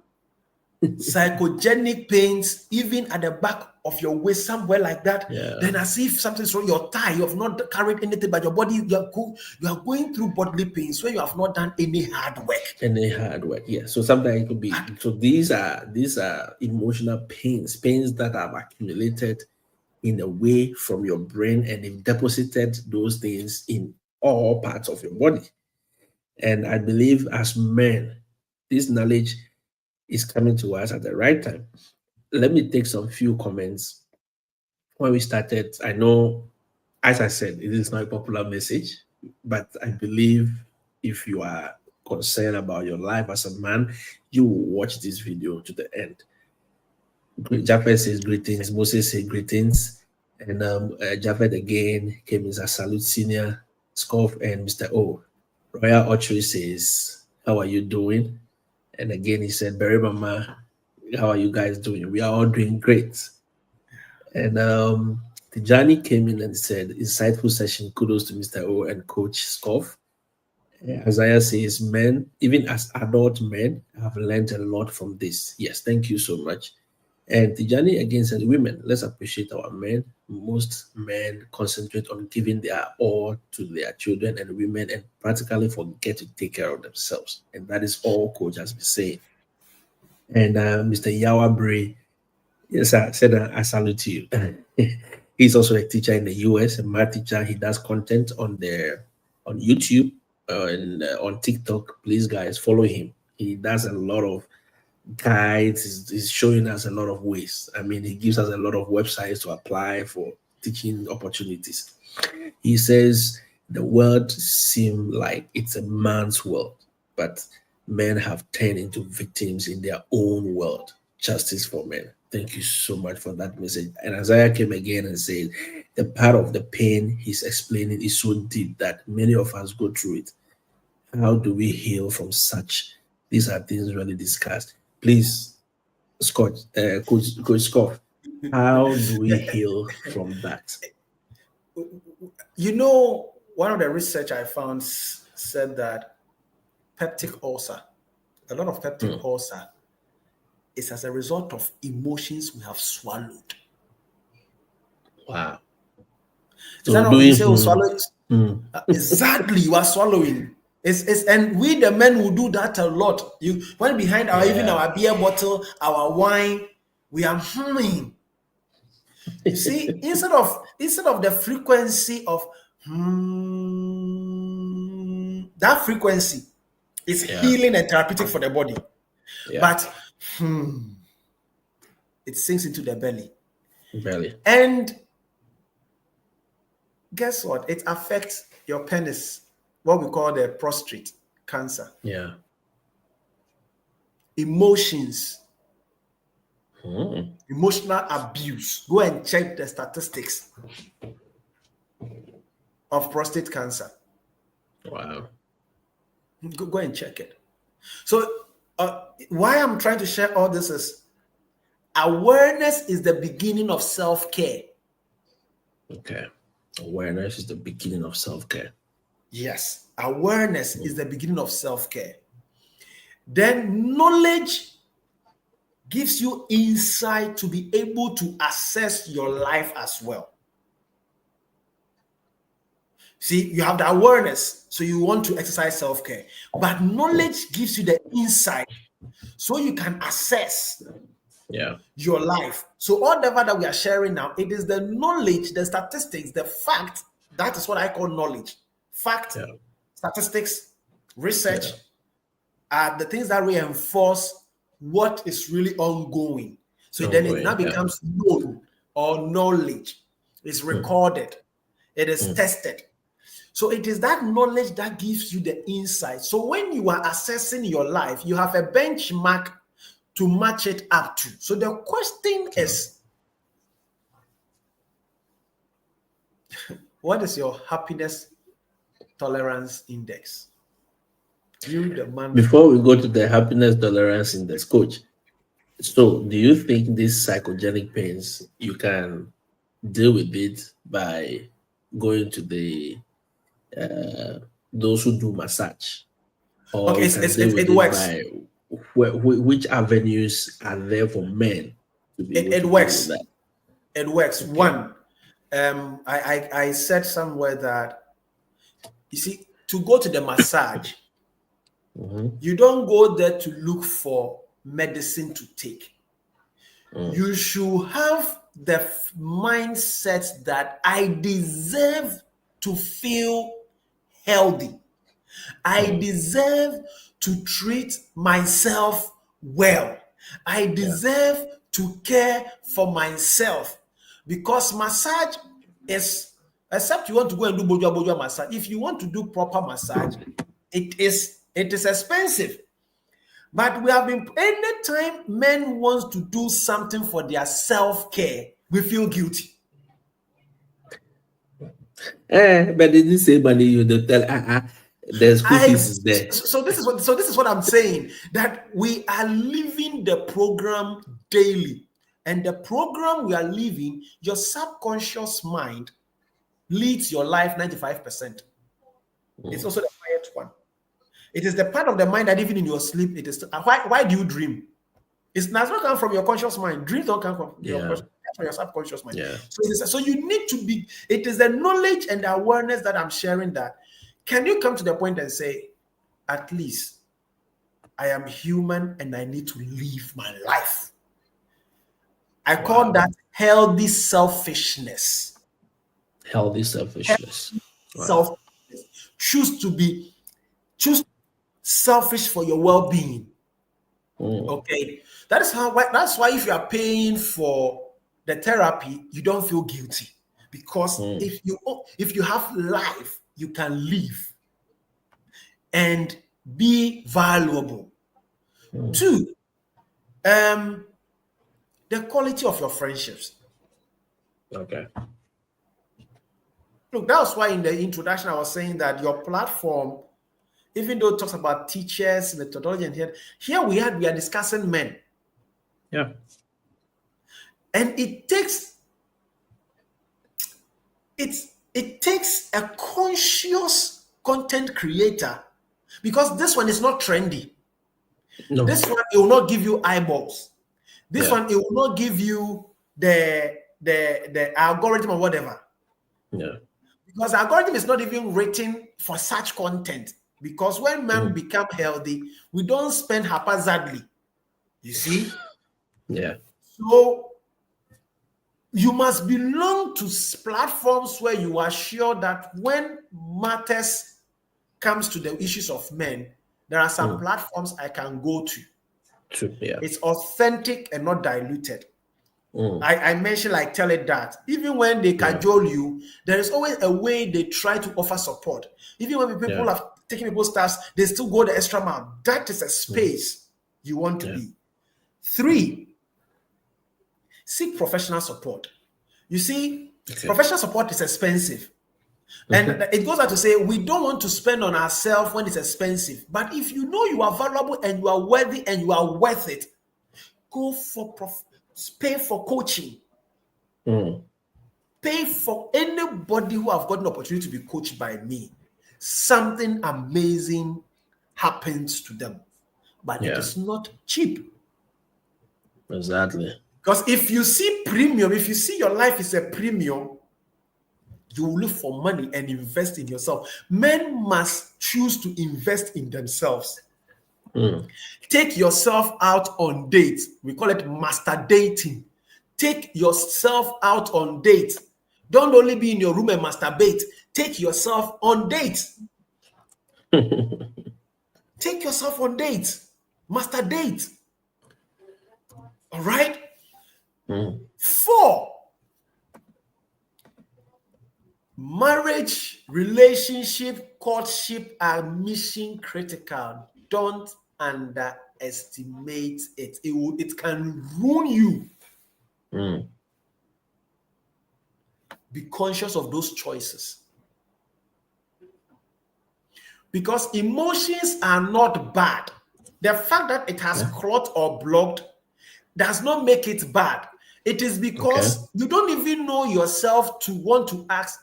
Psychogenic pains, even at the back of your waist, somewhere like that. Then as if something's wrong, your thigh, you have not carried anything, but your body, you are going through bodily pains where you have not done any hard work. Yeah. So sometimes it could be. So these are emotional pains that have accumulated in a way from your brain, and they've deposited those things in all parts of your body. And I believe as men, this knowledge is coming to us at the right time. Let me take some few comments. When we started, I know, as I said, it is not a popular message, but I believe if you are concerned about your life as a man, you will watch this video to the end. Japheth says greetings, Moses says greetings, and Japheth again came as a salute senior, Scoff and Mr. O. Royal Autry says, how are you doing? And again, he said, Berry Mama, how are you guys doing? We are all doing great. And Tijani came in and said, insightful session, kudos to Mr. O and Coach Scoff. Isaiah says, men, even as adult men, have learned a lot from this. Yes, thank you so much. And Tijani again said, women, let's appreciate our men. Most men concentrate on giving their all to their children and women and practically forget to take care of themselves. And that is all Coach has been saying. And Mr. Yawabre, yes, I said I salute you. He's also a teacher in the US, a math teacher. He does content on YouTube and on TikTok. Please, guys, follow him. He does a lot of guides. He's showing us a lot of ways. I mean, he gives us a lot of websites to apply for teaching opportunities. He says the world seems like it's a man's world, but men have turned into victims in their own world. Justice for men. Thank you so much for that message. And Isaiah came again and said, the part of the pain he's explaining is so deep that many of us go through it. How do we heal from such? These are things really discussed. Please, Coach Scott, How do we heal from that? You know, one of the research I found said that peptic ulcer, a lot of peptic ulcer is as a result of emotions we have swallowed. Wow. Is that So how you doing say we swallow? mm, Exactly, you are swallowing. It's and we the men will do that a lot. You when behind our even yeah. our beer bottle, our wine, we are humming. You see, instead of the frequency of that frequency is Yeah. healing and therapeutic for the body, Yeah. but it sinks into the belly. Barely. And guess what? It affects your penis, what we call the prostate cancer. Yeah. Emotions, Mm. emotional abuse. Go and check the statistics of prostate cancer. Wow. Go and check it. So, why I'm trying to share all this is awareness is the beginning of self-care. Okay. Awareness is the beginning of self-care. Yes, awareness is the beginning of self-care. Then knowledge gives you insight to be able to assess your life as well. See, you have the awareness, so you want to exercise self-care, but knowledge gives you the insight so you can assess your life. So whatever that we are sharing now, it is the knowledge, the statistics, the fact. That is what I call knowledge. Fact, statistics, research are the things that reinforce what is really ongoing. So then it now becomes known or knowledge. It's recorded. It is tested. So it is that knowledge that gives you the insight. So when you are assessing your life, you have a benchmark to match it up to. So the question is, what is your happiness tolerance index? You, the man. Before we go to the happiness tolerance index, coach, so do you think these psychogenic pains, you can deal with it by going to the those who do massage, or Okay, you can deal with it it works. by which avenues are there for men to be able It to deal with works. that? It works. Okay. One, I said somewhere that, you see, to go to the massage, you don't go there to look for medicine to take. You should have the mindset that I deserve to feel healthy. I deserve to treat myself well. I deserve to care for myself, because massage is, except you want to go and do bojo massage. If you want to do proper massage, it is expensive. But we have been, anytime men want to do something for their self-care, we feel guilty. But they didn't say money, you don't tell the school fees is there. So this is what I'm saying, that we are living the program daily. And the program we are living, your subconscious mind leads your life 95%. It's also the quiet one. It is the part of the mind that even in your sleep, it is. Why do you dream? It's does not come from your conscious mind. Dreams don't come from your subconscious mind. So you need to be. It is the knowledge and the awareness that I'm sharing. That can you come to the point and say, at least I am human and I need to live my life. I call that healthy selfishness. Healthy selfishness. Selfishness. Choose selfish for your well-being. Okay, that's why if you are paying for the therapy, you don't feel guilty, because if you have life, you can live and be valuable. Two, the quality of your friendships. Okay. Look, that's why in the introduction I was saying that your platform, even though it talks about teachers, methodology, and here we are discussing men. Yeah. And it takes a conscious content creator, because this one is not trendy. No. This one, it will not give you eyeballs. This Yeah. one, it will not give you the algorithm or whatever. Yeah. Because the algorithm is not even written for such content. Because when men become healthy, we don't spend haphazardly. You see? Yeah. So you must belong to platforms where you are sure that when matters comes to the issues of men, there are some platforms I can go to. True. Yeah. It's authentic and not diluted. I mentioned like Tell It That. Even when they cajole you, there is always a way they try to offer support. Even when people are taking people's stars, they still go the extra mile. That is a space you want to be. 3, seek professional support. You see, professional support is expensive. And it goes on to say, we don't want to spend on ourselves when it's expensive. But if you know you are valuable and you are worthy and you are worth it, go for pay for coaching. Pay for anybody who have got an opportunity to be coached by me. Something amazing happens to them. But it is not cheap. Exactly. Because if you see premium, if you see your life is a premium, you will look for money and invest in yourself. Men must choose to invest in themselves. Take yourself out on dates. We call it master dating. Take yourself out on dates. Don't only be in your room and masturbate. Take yourself on dates. Take yourself on dates. Master date. All right? 4, marriage, relationship, courtship are mission critical. Don't underestimate it. It can ruin you. Be conscious of those choices. Because emotions are not bad. The fact that it has clogged or blocked does not make it bad. It is because you don't even know yourself to want to ask,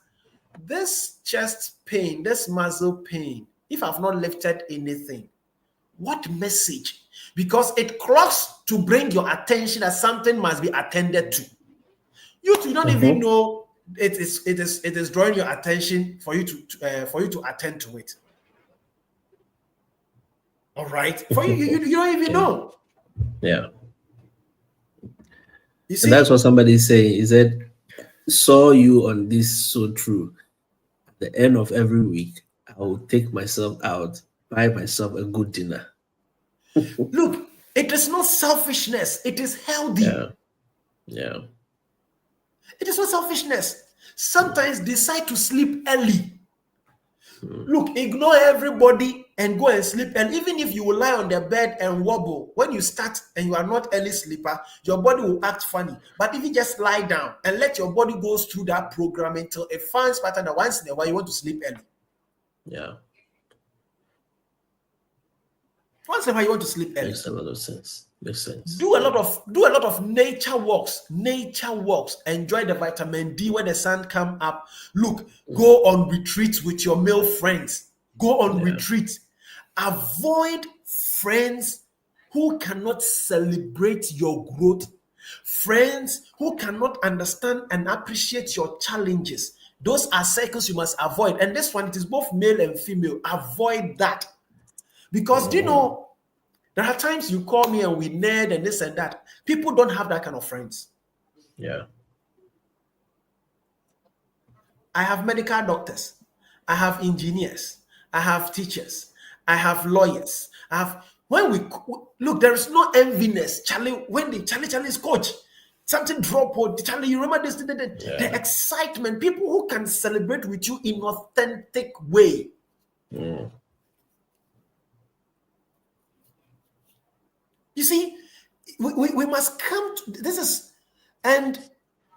this chest pain, this muscle pain, if I've not lifted anything, what message? Because it clogs to bring your attention that something must be attended to. You don't even know it is drawing your attention for you to attend to it. All right, for you don't even know. Yeah. You see, And that's what somebody say. He said, saw you on this so true. At the end of every week, I will take myself out, buy myself a good dinner. look, it is not selfishness. It is healthy. Yeah. It is not selfishness. Sometimes decide to sleep early. Look, ignore everybody and go and sleep. And even if you will lie on the bed and wobble, when you start and you are not early sleeper, your body will act funny. But if you just lie down and let your body go through that program until it finds pattern that once in a while you want to sleep early. Yeah. Once in a while you want to sleep early. Makes a lot of sense. Makes sense. Do a lot of nature walks. Enjoy the vitamin D when the sun come up. Look, go on retreats with your male friends. Go on retreat. Avoid friends who cannot celebrate your growth. Friends who cannot understand and appreciate your challenges. Those are cycles you must avoid. And this one, it is both male and female. Avoid that. Because do you know, there are times you call me and we nerd and this and that. People don't have that kind of friends. Yeah. I have medical doctors. I have engineers. I have teachers. I have lawyers. When we look, there is no enviness. Charlie, when the Charlie's coach, something drop or Charlie, you remember this? The excitement, people who can celebrate with you in authentic way. You see, we must come to this and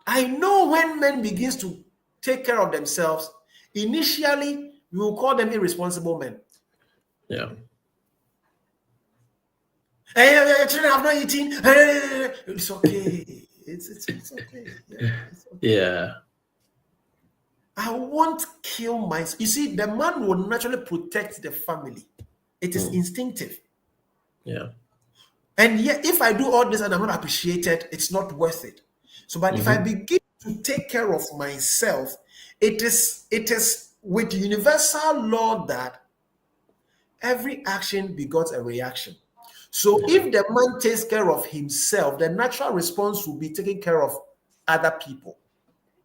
I know when men begins to take care of themselves, initially we will call them irresponsible men. Yeah. Hey, your children have not eaten. It's okay. It's okay. Yeah, it's okay. Yeah. I won't kill myself. You see, the man will naturally protect the family. It is instinctive. Yeah. And yet, if I do all this and I'm not appreciated, it's not worth it. So, but if I begin to take care of myself, it is with universal law that every action begots a reaction. So if the man takes care of himself, the natural response will be taking care of other people.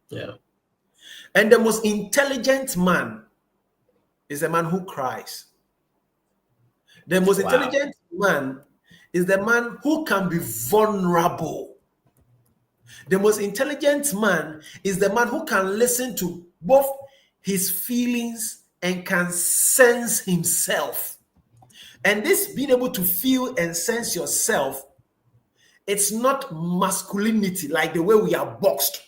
Yeah. And the most intelligent man is the man who cries. The most intelligent man is the man who can be vulnerable. The most intelligent man is the man who can listen to both his feelings and can sense himself. And this being able to feel and sense yourself, it's not masculinity like the way we are boxed.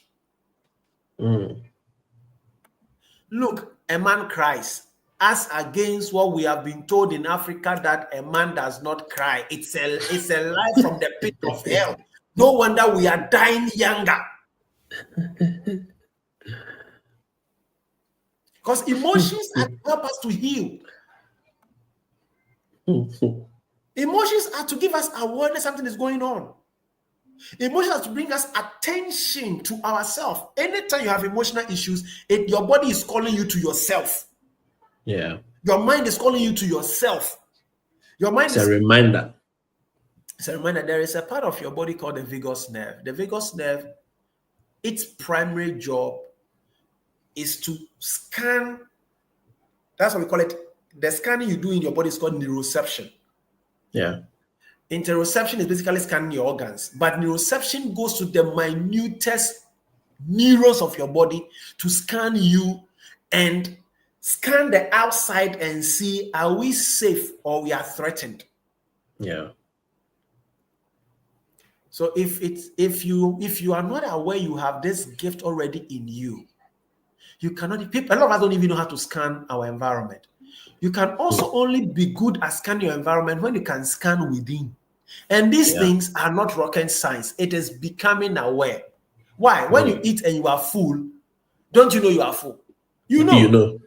Look, a man cries. As against what we have been told in Africa that a man does not cry. It's a lie from the pit of hell. No wonder we are dying younger. Because emotions are to help us to heal. Emotions are to give us awareness something is going on. Emotions are to bring us attention to ourselves. Anytime you have emotional issues, your body is calling you to yourself. Yeah. Your mind is calling you to yourself. Your mind It's a reminder. It's a reminder. There is a part of your body called the vagus nerve. The vagus nerve, its primary job is to scan. That's what we call it. The scanning you do in your body is called neuroception. Yeah. Interoception is basically scanning your organs, but neuroception goes to the minutest neurons of your body to scan you and scan the outside and see, are we safe or we are threatened? Yeah. So if you are not aware you have this gift already in you, you cannot. A lot of us don't even know how to scan our environment. You can also only be good at scanning your environment when you can scan within. And these things are not rocket science. It is becoming aware. Why? When you eat and you are full, don't you know you are full? You know. You know.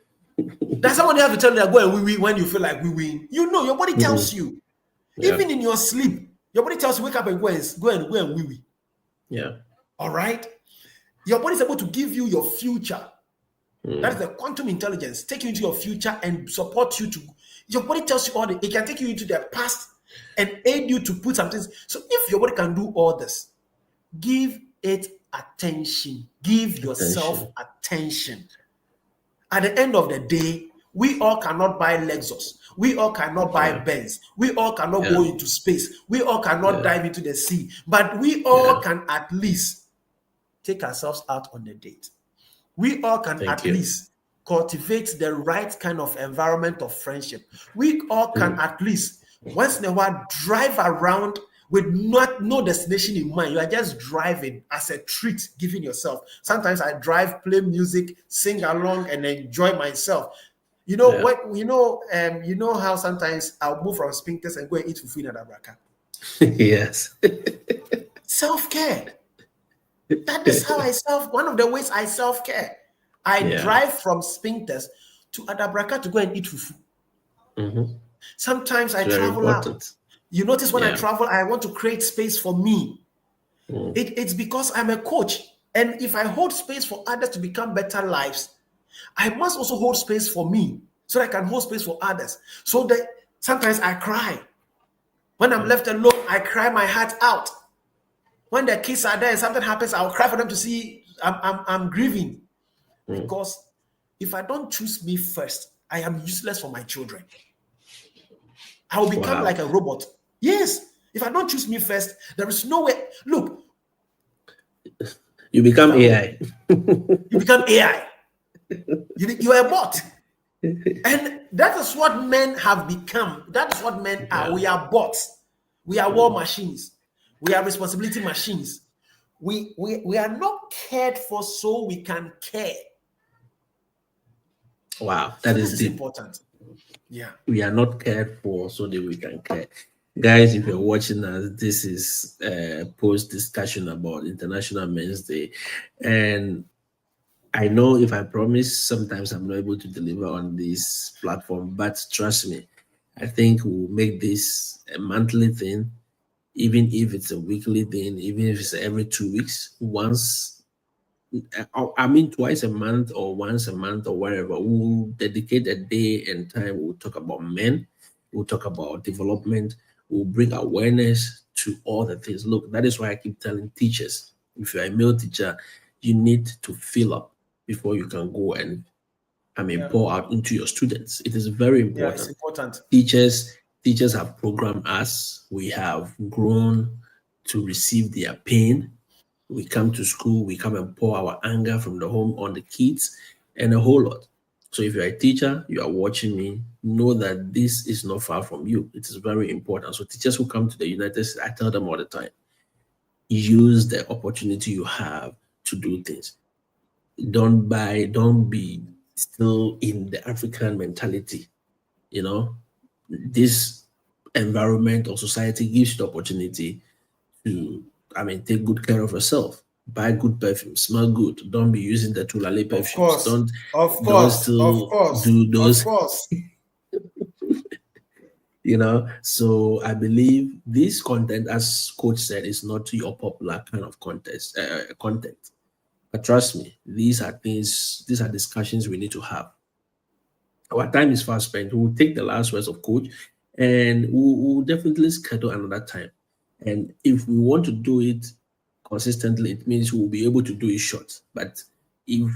Does somebody have to tell you that go and wee wee when you feel like wee wee? You know, your body tells you. Yeah. Even in your sleep, your body tells you wake up and go and wee wee. Yeah. All right. Your body is able to give you your future. That is the quantum intelligence. Take you into your future and support you to. Your body tells you all the. It can take you into the past and aid you to put some things. So if your body can do all this, give it attention. Give yourself attention. At the end of the day, we all cannot buy Lexus. We all cannot buy Benz. We all cannot go into space. We all cannot dive into the sea. But we all can at least take ourselves out on a date. We all can at least cultivate the right kind of environment of friendship. We all can at least once in a while drive around with no destination in mind. You are just driving as a treat, giving yourself. Sometimes I drive, play music, sing along, and enjoy myself. You know what? You know how sometimes I'll move from Spinkters and go and eat fufu in Adabraka. Yes. Self-care. That is how one of the ways I self-care. I drive from Spinkters to Adabraka to go and eat fufu. Sometimes I travel out. You notice when I travel, I want to create space for me. It's because I'm a coach. And if I hold space for others to become better lives, I must also hold space for me so that I can hold space for others. So that sometimes I cry. When I'm left alone, I cry my heart out. When the kids are there and something happens, I'll cry for them to see I'm grieving. Because if I don't choose me first, I am useless for my children. I will become like a robot. Yes. If I don't choose me first, there is no way. Look. You become AI. You become AI. You are a bot. And that is what men have become. That is what men are. We are bots. We are war machines. We are responsibility machines. We are not cared for so we can care. Wow, that is deep. Important. Yeah. We are not cared for so that we can care. Guys, if you're watching us, this is a post discussion about International Men's Day. And I know if I promise, sometimes I'm not able to deliver on this platform, but trust me, I think we'll make this a monthly thing, even if it's a weekly thing, even if it's every 2 weeks, once, I mean, twice a month or once a month or whatever. We'll dedicate a day and time. We'll talk about men, we'll talk about development, we'll bring awareness to all the things. Look, that is why I keep telling teachers, if you're a male teacher, you need to fill up before you can go and pour out into your students. It is very Yeah, it's important. important. Teachers have programmed us. We have grown to receive their pain. We come to school, we come and pour our anger from the home on the kids and a whole lot. So if you're a teacher, you are watching me, know that this is not far from you. It is very important. So teachers who come to the United States, I tell them all the time, use the opportunity you have to do things. Don't be still in the African mentality. You know, this environment or society gives you the opportunity to, take good care of yourself. Buy good perfume, smell good. Don't be using the Tulale Of perfumes. course, of Don't course, of still course, do of those, course. So I believe this content, as coach said, is not your popular kind of content. But trust me, these are discussions we need to have. Our time is fast spent. We'll take the last words of coach and we'll definitely schedule another time. And if we want to do it consistently, it means we'll be able to do it short. But if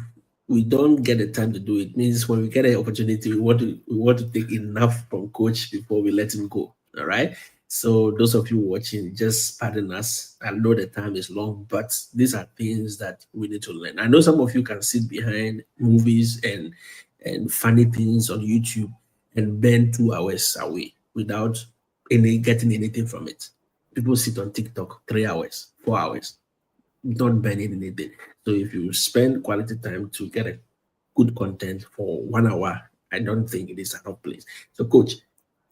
we don't get the time to do it, means when we get an opportunity, we want to take enough from coach before we let him go. All right. So those of you watching, just pardon us. I know the time is long, but these are things that we need to learn. I know some of you can sit behind movies and funny things on YouTube and burn 2 hours away without any getting anything from it. People sit on TikTok 3 hours, 4 hours, not burning anything. So if you spend quality time to get a good content for 1 hour, I don't think it is an off place. So, coach,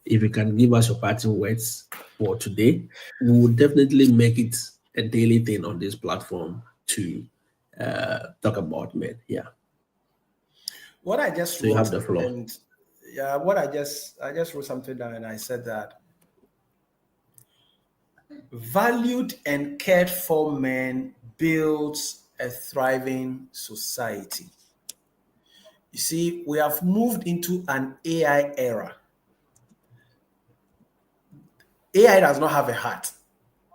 if you can give us your parting words for today, we will definitely make it a daily thing on this platform to talk about men. Yeah. What I just So you have wrote, the floor. and yeah, what I just wrote something down, and I said that valued and cared for men builds a thriving society. You see, we have moved into an AI era. AI does not have a heart.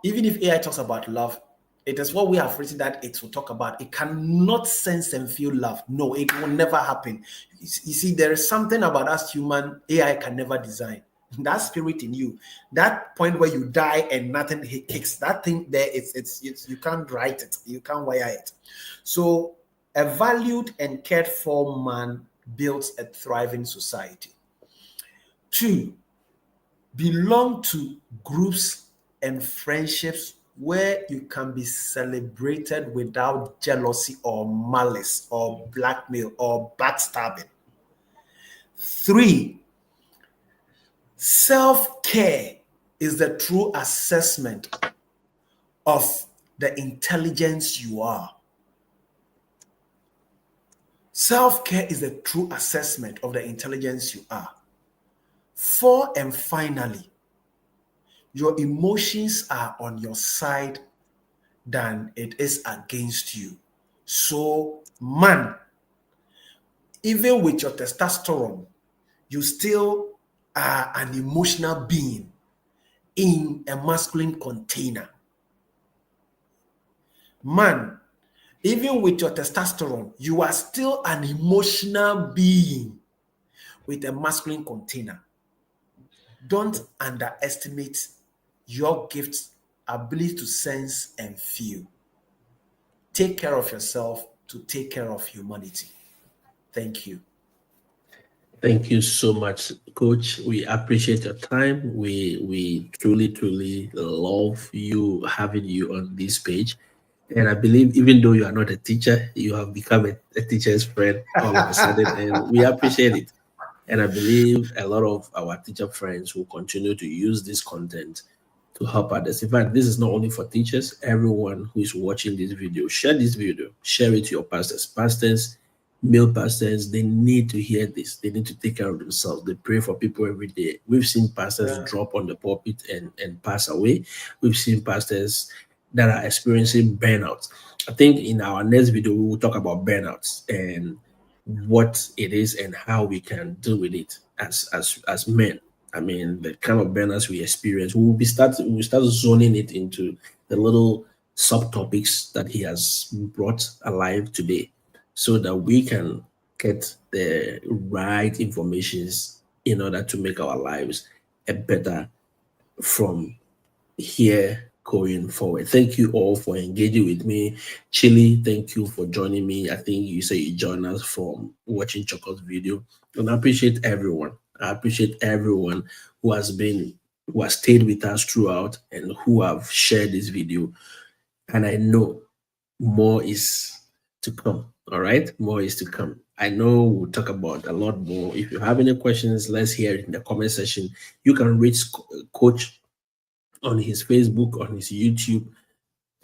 Even if AI talks about love, it is what we have written that it will talk about. It cannot sense and feel love. No, it will never happen. You see, there is something about us human AI can never design. That spirit in you, that point where you die and nothing kicks, that thing there, it's you can't write it, you can't wire it. So a valued and cared for man builds a thriving society. Two, belong to groups and friendships where you can be celebrated without jealousy or malice or blackmail or backstabbing. Three, self-care is the true assessment of the intelligence you are. Self-care is the true assessment of the intelligence you are. Four, and finally, your emotions are on your side than it is against you. So, man, even with your testosterone, you still are an emotional being in a masculine container. Man, even with your testosterone, you are still an emotional being with a masculine container. Don't underestimate your gift's ability to sense and feel. Take care of yourself to take care of humanity. Thank you. Thank you so much, Coach. We appreciate your time. We truly love you having you on this page. And I believe even though you are not a teacher, you have become a teacher's friend all of a sudden, and we appreciate it. And I believe a lot of our teacher friends will continue to use this content to help others. In fact, this is not only for teachers, everyone who is watching this video, share this video, share it to your pastors. Pastors, male pastors, they need to hear this. They need to take care of themselves. They pray for people every day. We've seen pastors drop on the pulpit and pass away. We've seen pastors that are experiencing burnout. I think in our next video, we will talk about burnouts and what it is and how we can deal with it as men. I mean, the kind of burnouts we experience, we'll start zoning it into the little subtopics that he has brought alive today, so that we can get the right informations in order to make our lives a better from here going forward. Thank you all for engaging with me. Chili, thank you for joining me. I think you say you joined us from watching Choco's video. And I appreciate everyone. I appreciate everyone who has stayed with us throughout and who have shared this video. And I know more is to come. All right, more is to come. I know we'll talk about a lot more. If you have any questions, let's hear it in the comment section. You can reach Coach on his Facebook, on his YouTube.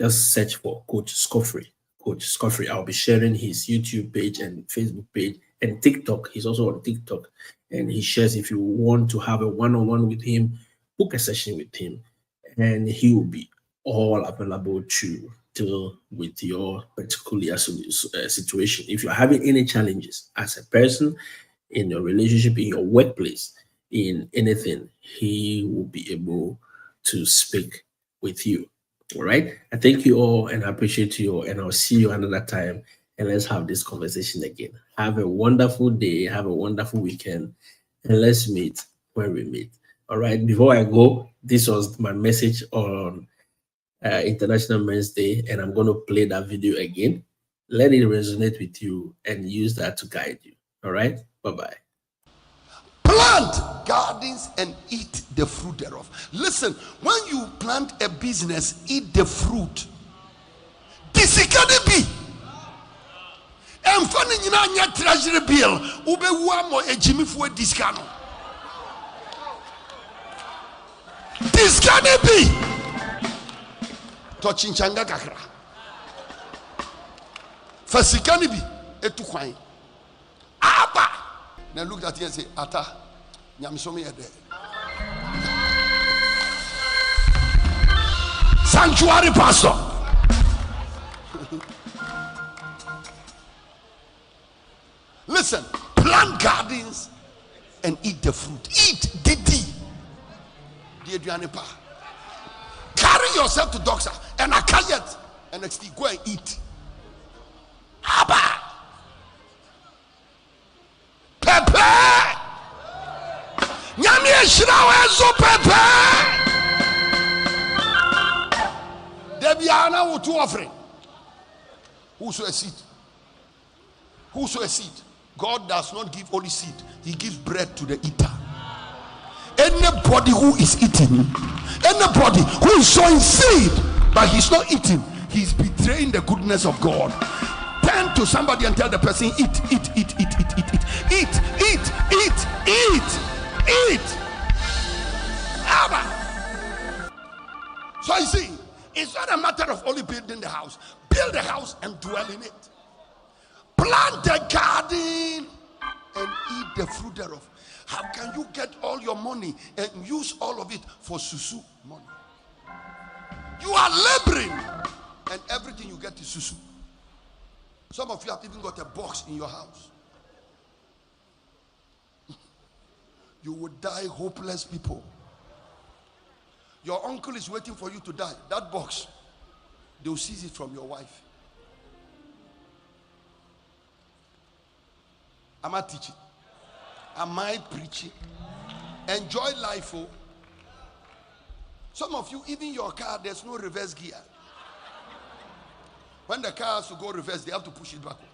Just search for Coach Scofray. Coach Scofray. I'll be sharing his YouTube page and Facebook page and TikTok. He's also on TikTok. And he shares, if you want to have a one-on-one with him, book a session with him. And he will be all available to deal with your particular situation. If you're having any challenges as a person, in your relationship, in your workplace, in anything, he will be able to speak with you. All right. I thank you all and I appreciate you all. And I'll see you another time. And let's have this conversation again. Have a wonderful day. Have a wonderful weekend. And let's meet when we meet. All right. Before I go, this was my message on International Men's Day. And I'm going to play that video again. Let it resonate with you and use that to guide you. All right. Bye-bye. Plant gardens and eat the fruit thereof. Listen, when you plant a business, eat the fruit. This can be. And funny, you know, your treasury bill. Ube wamo a Jimmy for discount. This can be. Touching changa kakra. Fasikani be etu kwai. Aba. Now look at you and say, Ata, nyamisomi ede. Sanctuary pastor. Listen, plant gardens and eat the fruit. Eat, didi. Carry yourself to doctor and a kayet and next go and eat. Abba. Pepe. Nyami eshirawe zo pepe. Debiana wo two offering. Who sow a seed? Who sow a seed? God does not give only seed. He gives bread to the eater. Anybody who is eating, anybody who is sowing seed, but he's not eating, he's betraying the goodness of God. Turn to somebody and tell the person, eat, eat, eat, eat, eat, eat, eat, eat, eat, eat, eat, eat. Abba. So you see, it's not a matter of only building the house. Build the house and dwell in it. Plant a garden and eat the fruit thereof. How can you get all your money and use all of it for susu money? You are laboring and everything you get is susu. Some of you have even got a box in your house. You would die hopeless people. Your uncle is waiting for you to die. That box, they will seize it from your wife. Am I teaching? Am I preaching? Enjoy life. Oh. Some of you, even your car, there's no reverse gear. When the car has to go reverse, they have to push it backwards.